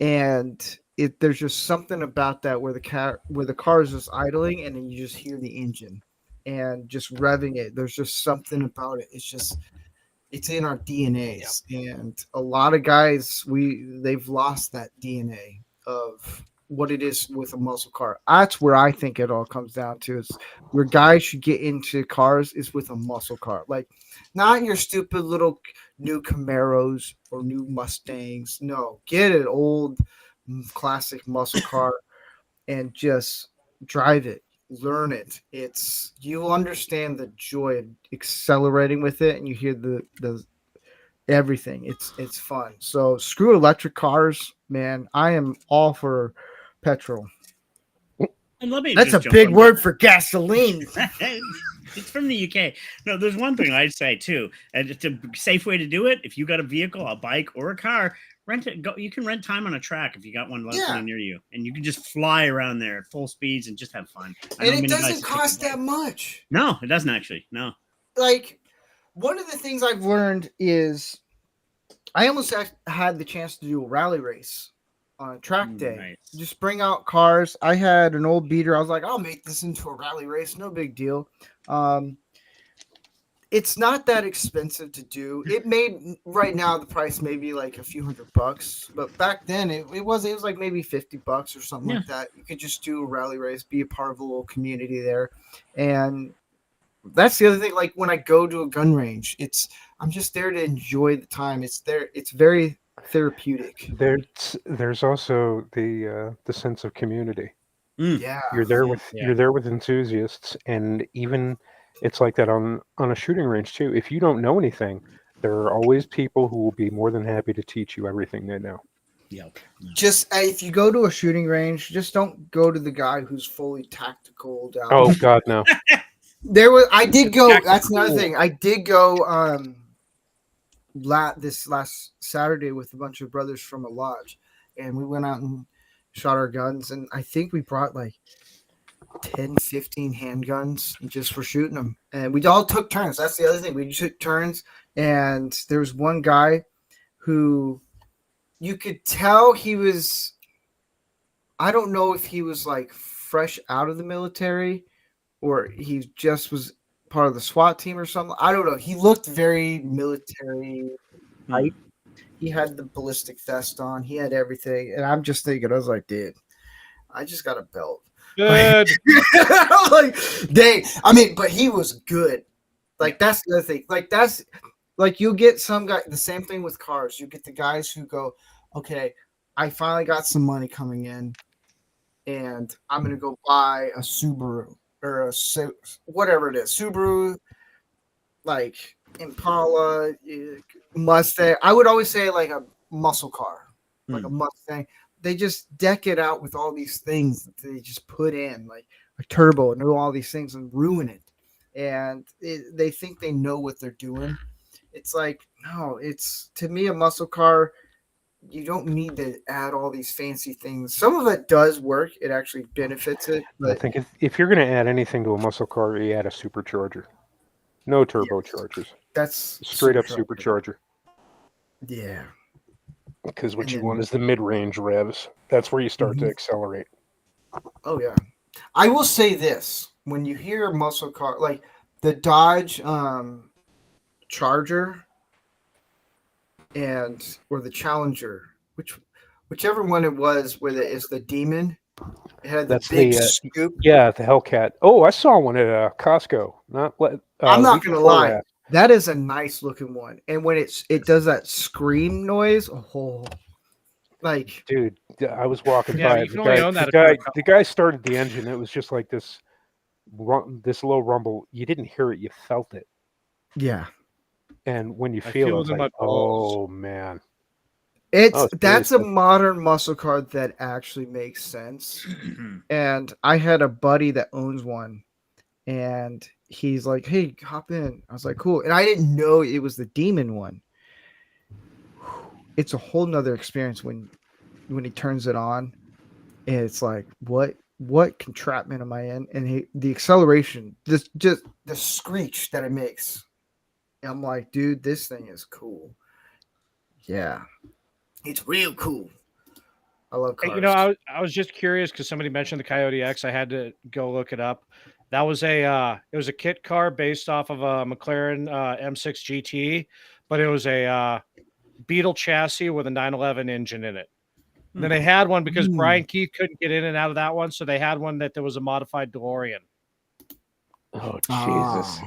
And there's just something about that where the car is just idling and then you just hear the engine and just revving it. There's just something about it. It's in our DNAs. And a lot of guys they've lost that DNA of what it is with a muscle car. That's where I think it all comes down to is where guys should get into cars is with a muscle car. Like not your stupid little new Camaros or new Mustangs. No, get an old classic muscle car and just drive it, learn it. You'll understand the joy of accelerating with it, and you hear the everything. It's fun. So screw electric cars, man. I am all for petrol. And let me That's a just jump big on word for gasoline. It's from the UK. No, there's one thing I'd say too, and it's a safe way to do it. If you got a vehicle, a bike, or a car, rent it. Go. You can rent time on a track if you got one locally Yeah. near you, and you can just fly around there at full speeds and just have fun. I know And it many guys doesn't take cost the bike. that much. No, it doesn't actually. No. Like, one of the things I've learned is I almost had the chance to do a rally race on a track day. Nice. Just bring out cars. I had an old beater. I was like, I'll make this into a rally race. No big deal. It's not that expensive to do. It made right now the price may be like a few $100, but back then it was like maybe $50 or something like that. You could just do a rally race, be a part of a little community there, and that's the other thing. Like when I go to a gun range, I'm just there to enjoy the time. It's very therapeutic. There's also the sense of community. Yeah, You're there with enthusiasts, and even it's like that on a shooting range too. If you don't know anything, there are always people who will be more than happy to teach you everything they know. Yep. Just if you go to a shooting range, just don't go to the guy who's fully tactical down. Oh God, no. I did go. That's another thing. I did go this last Saturday with a bunch of brothers from a lodge, and we went out and shot our guns, and I think we brought like 10, 15 handguns just for shooting them, and we all took turns. That's the other thing. We took turns, and there was one guy who you could tell he was, I don't know if he was like fresh out of the military or he just was part of the SWAT team or something. I don't know. He looked very military type. He had the ballistic vest on. He had everything. And I'm just thinking, I was like, dude, I just got a belt. Good. Like, but he was good. Like, that's the other thing. Like, you get some guy, the same thing with cars. You get the guys who go, okay, I finally got some money coming in, and I'm going to go buy a Subaru or whatever it is. Subaru, like Impala, Mustang. I would always say like a muscle car, like a Mustang. They just deck it out with all these things that they just put in, like a turbo and do all these things and ruin it. And they think they know what they're doing. It's like, no, to me, a muscle car, you don't need to add all these fancy things. Some of it does work. It actually benefits it. But I think if you're going to add anything to a muscle car, you add a supercharger. No turbochargers. That's straight up supercharger. Yeah. Because what you want is the mid-range revs. That's where you start to accelerate. Oh, yeah. I will say this. When you hear a muscle car, like the Dodge Charger or the Challenger, whichever one it was, where it's the Demon, it had the big scoop. Yeah, the Hellcat. Oh, I saw one at Costco. I'm not going to lie. That is a nice looking one. And when it does that scream noise, like, dude, I was walking by. You can only own that The guy started the engine. It was just like this low rumble. You didn't hear it, you felt it. Yeah. And when you feel it, it's like, oh man. That's a modern muscle car that actually makes sense. And I had a buddy that owns one, and he's like, hey, hop in. I was like, cool. And I didn't know it was the Demon one. It's a whole nother experience when he turns it on, and it's like, what entrapment am I in? And the acceleration, just the screech that it makes. I'm like, dude, this thing is cool. Yeah, it's real cool. I love cars. You know, I was just curious because somebody mentioned the Coyote X. I had to go look it up. That was it was a kit car based off of a McLaren M6 GT, but it was a Beetle chassis with a 911 engine in it. And then they had one because Brian Keith couldn't get in and out of that one, so they had one that there was a modified DeLorean. Oh, Jesus.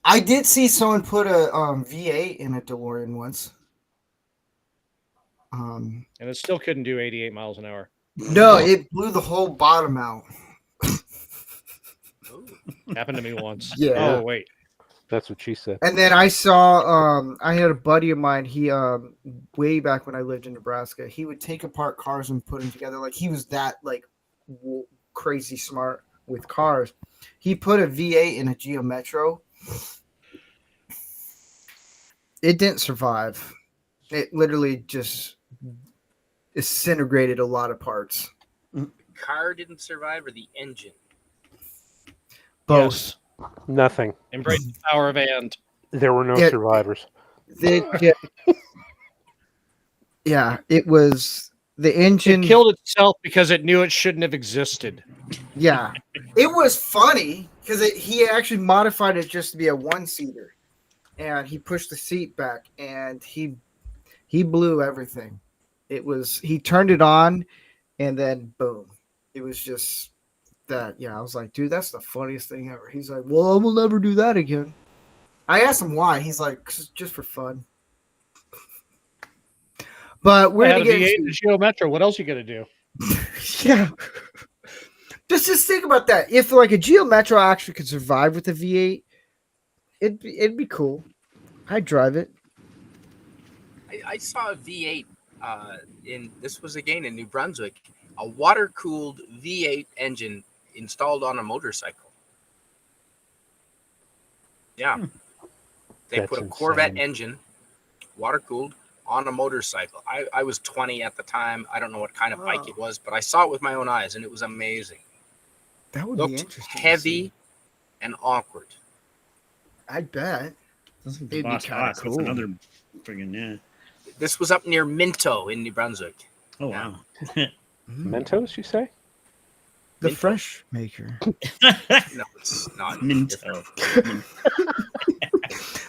I did see someone put a V8 in a DeLorean once. And it still couldn't do 88 miles an hour. No, it blew the whole bottom out. Happened to me once. Yeah. Oh wait. That's what she said. And then I saw, I had a buddy of mine. He, way back when I lived in Nebraska, he would take apart cars and put them together. Like he was that like crazy smart with cars. He put a V8 in a Geo Metro. It didn't survive. It literally just disintegrated a lot of parts. Car didn't survive, or the engine? Both. Yes. Nothing. Embrace the power of and. There were no Yeah. survivors. Yeah, it was the engine. It killed itself because it knew it shouldn't have existed. Yeah, it was funny because he actually modified it just to be a one-seater, and he pushed the seat back, and he blew everything. He turned it on, and then boom, it was just that. Yeah, I was like, dude, that's the funniest thing ever. He's like, well, I will never do that again. I asked him why. He's like, just for fun. But we're I had gonna a get V8 into- and Geo Metro. What else you gonna do? yeah. Just think about that. If like a Geo Metro actually could survive with a V8, it'd be cool. I'd drive it. I saw a V8 this was again in New Brunswick, a water-cooled V8 engine installed on a motorcycle. Yeah. They That's put a Corvette insane. engine, water-cooled, on a motorcycle. I was 20 at the time. I don't know what kind of bike it was, but I saw it with my own eyes, and it was amazing. That would be Looked interesting. to heavy see. and awkward. I bet. Sounds like It'd the be Boss kinda Hawk. That's cool. another friggin' yeah. This was up near Minto in New Brunswick. Oh wow. Mentos, you say? The Minto. fresh maker. No, it's not. Minto.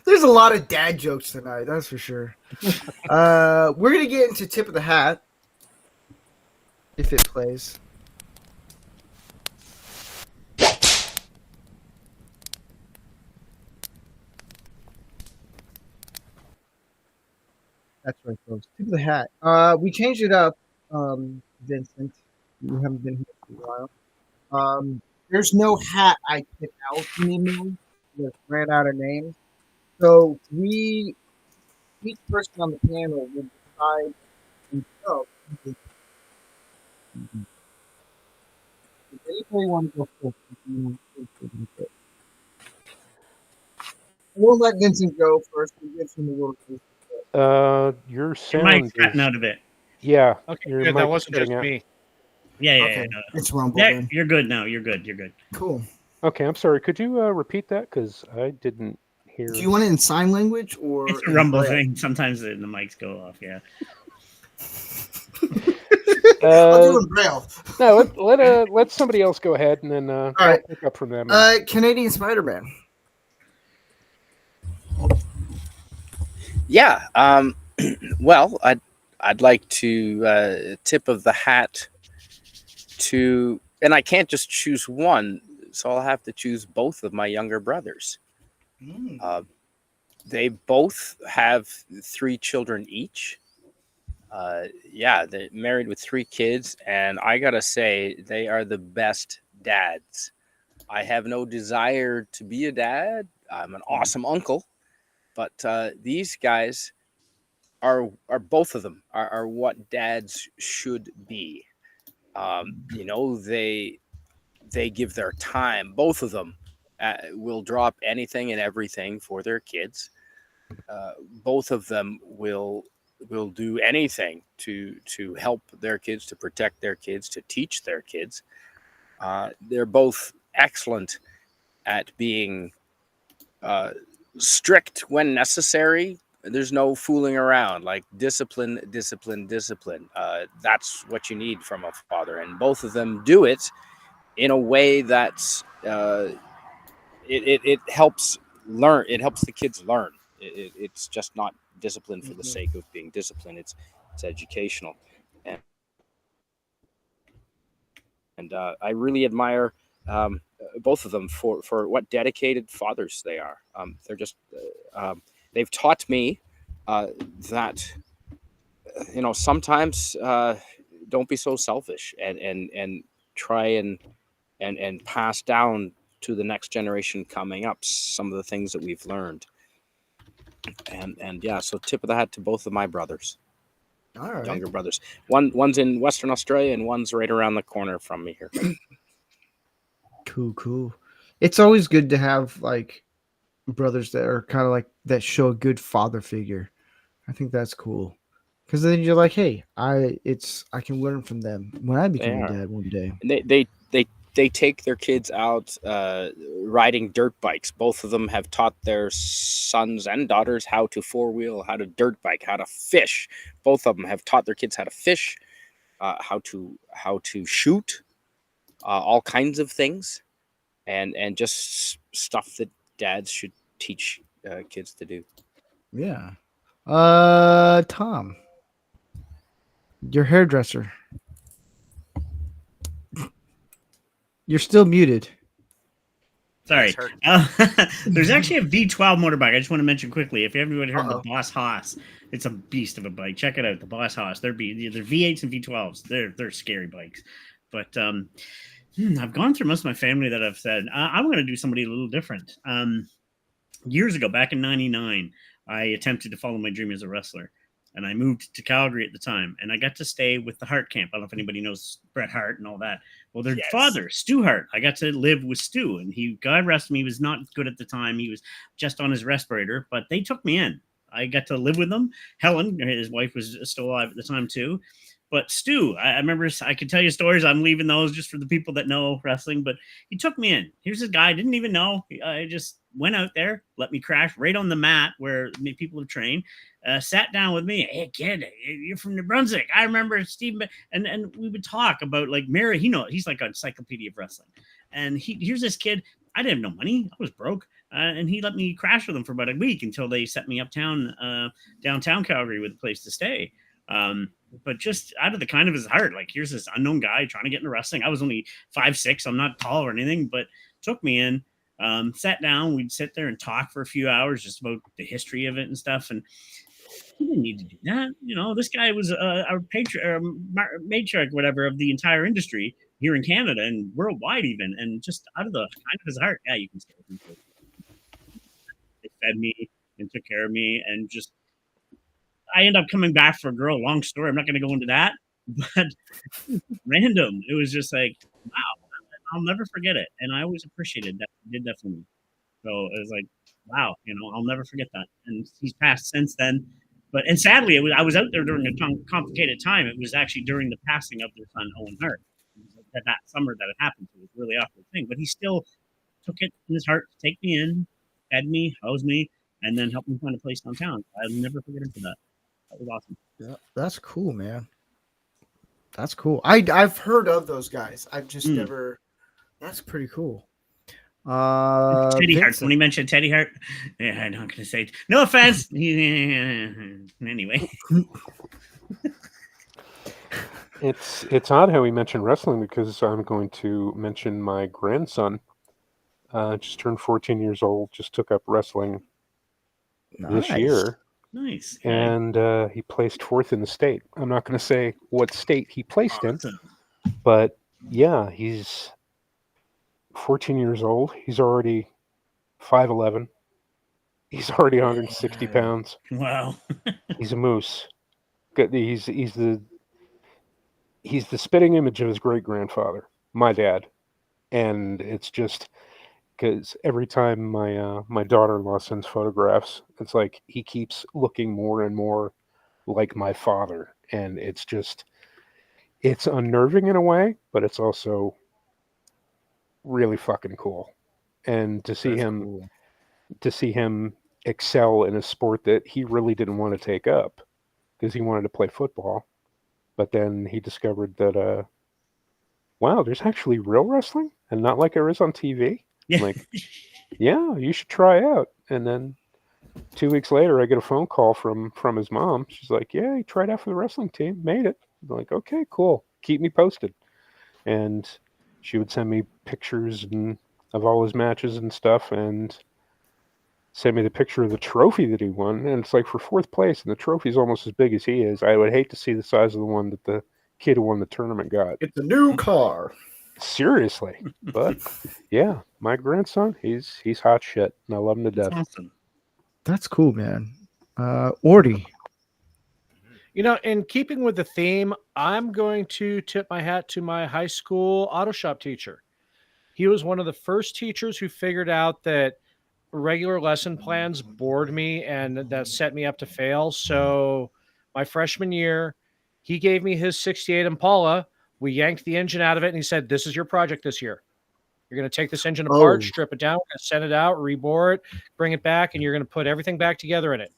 There's a lot of dad jokes tonight, that's for sure. We're gonna get into tip of the hat if it plays. That's right, folks. Tip of the hat. We changed it up, Vincent. You haven't been here for a while. There's no hat I pick out anymore. We ran out of names. So each person on the panel will decide themselves. Does anybody want to go first? We'll let Vincent go first. We'll give him a little bit. Your Your sound mic's is, cutting out a bit. yeah. Okay, Your good. mic That is wasn't just cutting out. me. Yeah, yeah, Okay, yeah. No. it's rumble Yeah, then. you're good now. You're good. You're good. Cool. Okay, I'm sorry. Could you repeat that? Because I didn't hear. Do you want it in sign language or It's a in rumble braille? thing. Sometimes the mics go off. Yeah. I'll do it in braille. No, let somebody else go ahead, and then I'll right. pick up from them. Canadian Spider-Man. Yeah. Well, I'd like to tip of the hat to, and I can't just choose one, so I'll have to choose both of my younger brothers. They both have 3 children each. Yeah, they're married with 3 kids, and I gotta say they are the best dads. I have no desire to be a dad. I'm an awesome uncle, but these guys are both of them are what dads should be. You know, they give their time. Both of them will drop anything and everything for their kids. Both of them will do anything to help their kids, to protect their kids, to teach their kids. They're both excellent at being strict when necessary. There's no fooling around. Like discipline. That's what you need from a father, and both of them do it in a way that's it helps learn. It helps the kids learn. It's just not discipline for the sake of being disciplined. It's educational, and I really admire both of them for what dedicated fathers they are. They're just they've taught me that sometimes don't be so selfish, and try and pass down to the next generation coming up some of the things that we've learned. And yeah, so tip of the hat to both of my brothers, All right. younger brothers. One's in Western Australia and one's right around the corner from me here. Cool. It's always good to have like brothers that are kind of like that show a good father figure. I think that's cool. Because then you're like, hey, I can learn from them when I become a dad one day. And they take their kids out riding dirt bikes. Both of them have taught their sons and daughters how to four-wheel, how to dirt bike, how to fish. Both of them have taught their kids how to fish, how to shoot, all kinds of things, and just stuff that dads should teach kids to do. Yeah. Tom, your hairdresser. You're still muted. Sorry. There's actually a V12 motorbike. I just want to mention quickly. If you haven't heard the Boss Haas, it's a beast of a bike. Check it out. The Boss Haas. They're V8s and V12s. They're scary bikes. But I've gone through most of my family that I've said, I'm going to do somebody a little different. Years ago, back in 99, I attempted to follow my dream as a wrestler. And I moved to Calgary at the time, and I got to stay with the Hart camp. I don't know if anybody knows Bret Hart and all that. Well, their father, Stu Hart, I got to live with Stu, and God rest him, he was not good at the time. He was just on his respirator, but they took me in. I got to live with them. Helen, his wife, was still alive at the time too. But Stu, I remember, I could tell you stories. I'm leaving those just for the people that know wrestling, but he took me in. Here's this guy I didn't even know. I just went out there, let me crash right on the mat where people have trained, sat down with me. Hey, kid, you're from New Brunswick. I remember Steve, and we would talk about like Mary. He's like an encyclopedia of wrestling. And here's this kid. I didn't have no money. I was broke. And he let me crash with him for about a week until they set me uptown, downtown Calgary with a place to stay. But just out of the kind of his heart, like here's this unknown guy trying to get into wrestling. I was only 5'6". I'm not tall or anything, but took me in, sat down. We'd sit there and talk for a few hours just about the history of it and stuff. And he didn't need to do that. You know, this guy was our matriarch, whatever, of the entire industry here in Canada and worldwide even. And just out of the kind of his heart, yeah, you can say it. They fed me and took care of me, and just I end up coming back for a girl. Long story. I'm not going to go into that, but random. It was just like, wow, I'll never forget it. And I always appreciated that he did that for me. So it was like, wow, I'll never forget that. And he's passed since then. And sadly, I was out there during a complicated time. It was actually during the passing of their son, Owen Hart. It was like that summer that it happened. It was a really awkward thing. But he still took it in his heart to take me in, fed me, housed me, and then helped me find a place downtown. I'll never forget him for that. That was awesome. Yeah, that's cool, man. That's cool. I've heard of those guys. I've just never. That's pretty cool. Teddy Hart. When he mentioned Teddy Hart, yeah, I'm not going to say it. No offense. Anyway, it's odd how he mentioned wrestling because I'm going to mention my grandson. Just turned 14 years old. Just took up wrestling this year. Nice. And he placed fourth in the state. I'm not going to say what state he placed in, but yeah, he's 14 years old. He's already 5'11". He's already 160 pounds. Wow. He's a moose. He's the spitting image of his great grandfather, my dad, and it's just. Because every time my daughter-in-law sends photographs, it's like he keeps looking more and more like my father, and it's unnerving in a way, but it's also really fucking cool. And to see him excel in a sport that he really didn't want to take up because he wanted to play football, but then he discovered that wow, there's actually real wrestling and not like there is on TV. Yeah. Like, yeah, you should try out. And then 2 weeks later, I get a phone call from his mom. She's like, yeah, he tried out for the wrestling team, made it. I'm like, okay, cool. Keep me posted. And she would send me pictures of all his matches and stuff and send me the picture of the trophy that he won. And it's like for fourth place, and the trophy's almost as big as he is. I would hate to see the size of the one that the kid who won the tournament got. It's a new car. Seriously. But yeah, my grandson, he's hot shit, and I love him to That's death. awesome. That's cool, man. Orty. You know, in keeping with the theme, I'm going to tip my hat to my high school auto shop teacher. He was one of the first teachers who figured out that regular lesson plans bored me and that set me up to fail. So my freshman year, he gave me his 68 Impala. We yanked the engine out of it and he said, "This is your project this year. You're going to take this engine apart, Oh. strip it down, we're going to send it out, rebore it, bring it back, and you're going to put everything back together in it."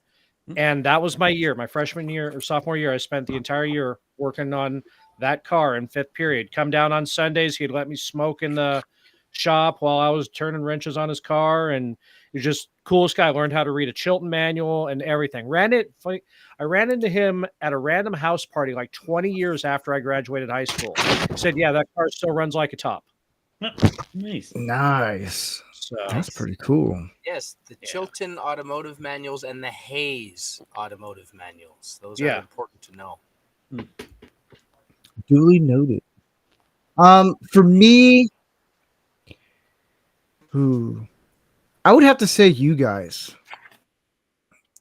And that was my year, my freshman year or sophomore year. I spent the entire year working on that car in fifth period. Come down on Sundays, he'd let me smoke in the shop while I was turning wrenches on his car, and he was just coolest guy. Learned how to read a Chilton manual and everything. I ran into him at a random house party like 20 years after I graduated high school. He said, "Yeah, that car still runs like a top." Nice. Nice. So That's pretty cool. Yes, the Chilton automotive manuals and the Hayes automotive manuals. Those are Yeah. important to know. Duly noted. For me, I would have to say you guys.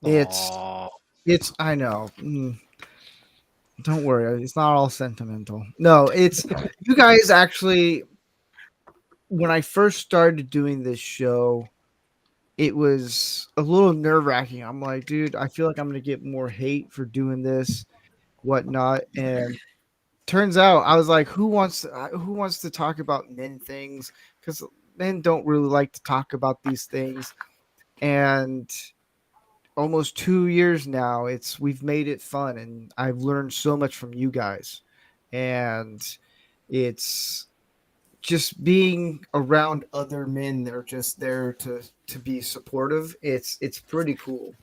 Aw. It's I know. Don't worry, it's not all sentimental. No, it's you guys actually. When I first started doing this show, it was a little nerve-wracking. I'm like, dude, I feel like I'm gonna get more hate for doing this, whatnot. And turns out I was like, who wants to talk about men things? Because men don't really like to talk about these things. And almost 2 years now, we've made it fun, and I've learned so much from you guys. And it's just being around other men that are just there to be supportive. It's pretty cool.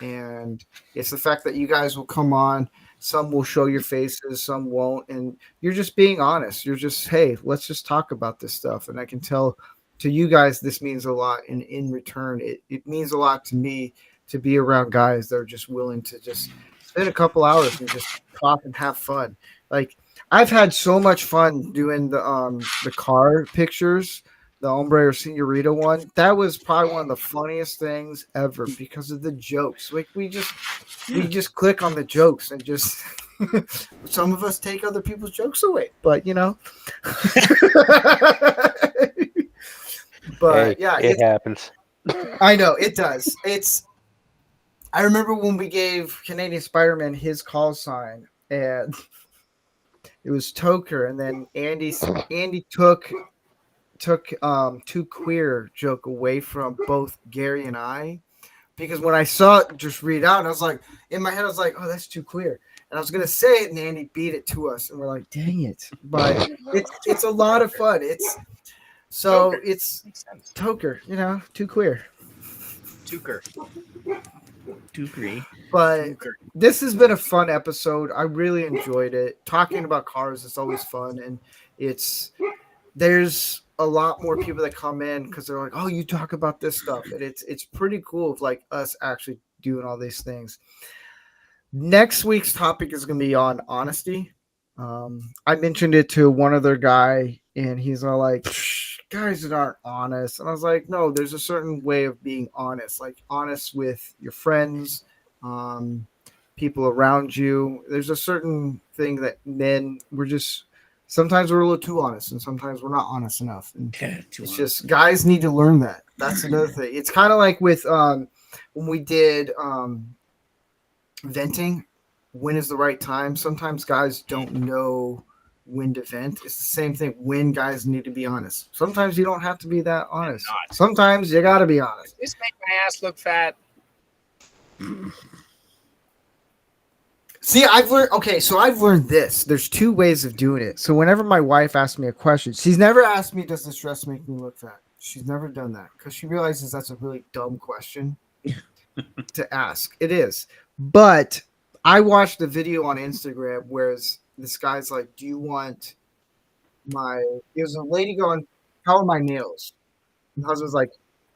And it's the fact that you guys will come on, some will show your faces, some won't, and you're just being honest. You're just, hey, let's just talk about this stuff. And I can tell to you guys this means a lot, and in return it means a lot to me to be around guys that are just willing to just spend a couple hours and just talk and have fun. Like, I've had so much fun doing the car pictures, the Hombre or Senorita one. That was probably one of the funniest things ever because of the jokes. Like we just click on the jokes and just some of us take other people's jokes away, but you know. But Hey, yeah, it happens. I know it does. I remember when we gave Canadian Spider-Man his call sign, and it was Toker, and then Andy took too queer joke away from both Gary and I, because when I saw it just read out, I was like, in my head, I was like, oh, that's too queer. And I was gonna say it, and Andy beat it to us, and we're like, dang it. But it's a lot of fun. It's Toker, you know, too queer. Tuker. To agree. But this has been a fun episode. I really enjoyed it. Talking about cars is always fun, and there's a lot more people that come in because they're like, oh, you talk about this stuff, and it's pretty cool of like us actually doing all these things. Next week's topic is going to be on honesty. I mentioned it to one other guy, and he's all like, guys that aren't honest. And I was like, no, there's a certain way of being honest, like honest with your friends, people around you. There's a certain thing that men, sometimes we're a little too honest, and sometimes we're not honest enough. And it's just guys need to learn that. That's another thing. It's kind of like with when we did venting, when is the right time? Sometimes guys don't know when to vent. It's the same thing when guys need to be honest. Sometimes you don't have to be that honest. Sometimes you got to be honest. This make my ass look fat. See, I've learned this. There's two ways of doing it. So whenever my wife asks me a question, she's never asked me, does this dress make me look fat? She's never done that because she realizes that's a really dumb question to ask. It is. But I watched a video on Instagram where this guy's like, do you want it was a lady going, how are my nails? And the husband's like,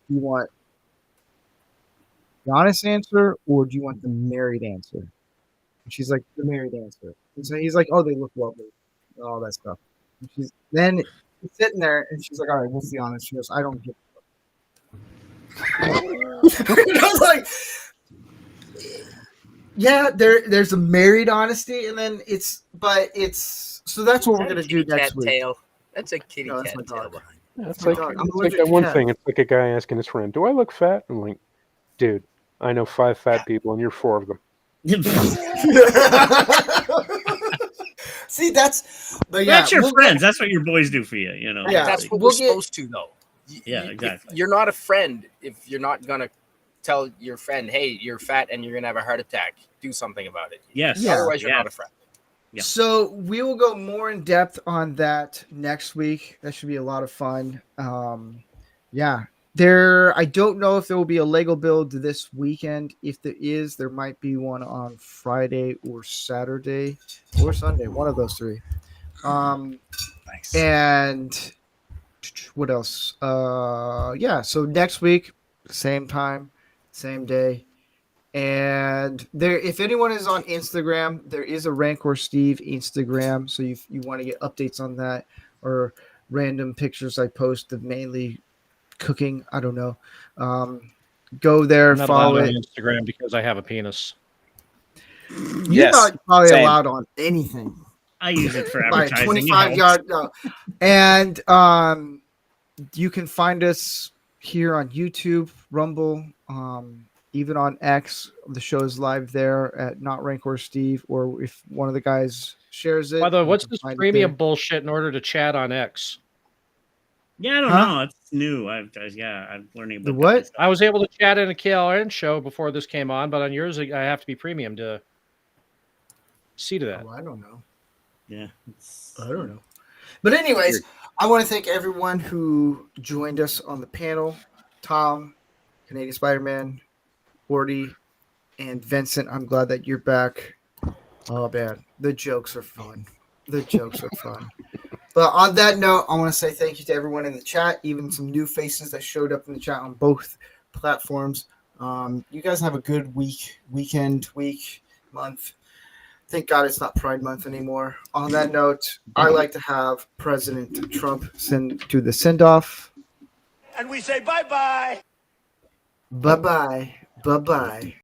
do you want the honest answer or do you want the married answer? And she's like, the married answer. And so he's like, oh, they look lovely, all that stuff. And then he's sitting there, and she's like, all right, what's the honest? She goes, I don't give a fuck. I was like, yeah, there's a married honesty, and then so that's what we're gonna do next week. Tail. That's a kitty No, that's cat my tail dog. behind. Yeah, it's my like, dog. I'm it's like allergic that to one cats. thing. It's like a guy asking his friend, "Do I look fat?" I'm like, "Dude, I know 5 fat people, and you're 4 of them." See, that's your we'll friends. That's what your boys do for you. You know. Yeah, That's what we'll we're supposed to, though. Yeah, If exactly. you're not a friend if you're not gonna tell your friend, "Hey, you're fat and you're gonna have a heart attack. Do something about it." Yes. Yeah. Otherwise, you're not a friend. Yeah. So we will go more in depth on that next week. That should be a lot of fun. Yeah. I don't know if there will be a Lego build this weekend. If there is, there might be one on Friday or Saturday or Sunday, one of those 3. Nice. And what else? Yeah. So next week, same time, same day. And if anyone is on Instagram, there is a Rancor Steve Instagram. So you want to get updates on that or random pictures I post of mainly cooking. I don't know. Go there, I'm not follow allowed it. on Instagram because I have a penis. You're Yes, not probably same. allowed on anything. I use it for By advertising. 25 it yard. And you can find us here on YouTube, Rumble, even on X. The show is live there at Not Rancor Steve, or if one of the guys shares it. By the way, you what's can this find it premium there. bullshit in order to chat on X? Yeah, I don't Huh? know. It's new. I'm learning about The that what? myself. I was able to chat in a KLN show before this came on, but on yours, I have to be premium to see to that. Oh, I don't know. Yeah. I don't know. But anyways, I want to thank everyone who joined us on the panel. Tom, Canadian Spider-Man, Gordy, and Vincent. I'm glad that you're back. Oh, man. The jokes are fun. But on that note, I want to say thank you to everyone in the chat, even some new faces that showed up in the chat on both platforms. You guys have a good weekend, month. Thank God it's not Pride Month anymore. On that note, I like to have President Trump do the send-off. And we say bye-bye. Bye-bye. Bye-bye.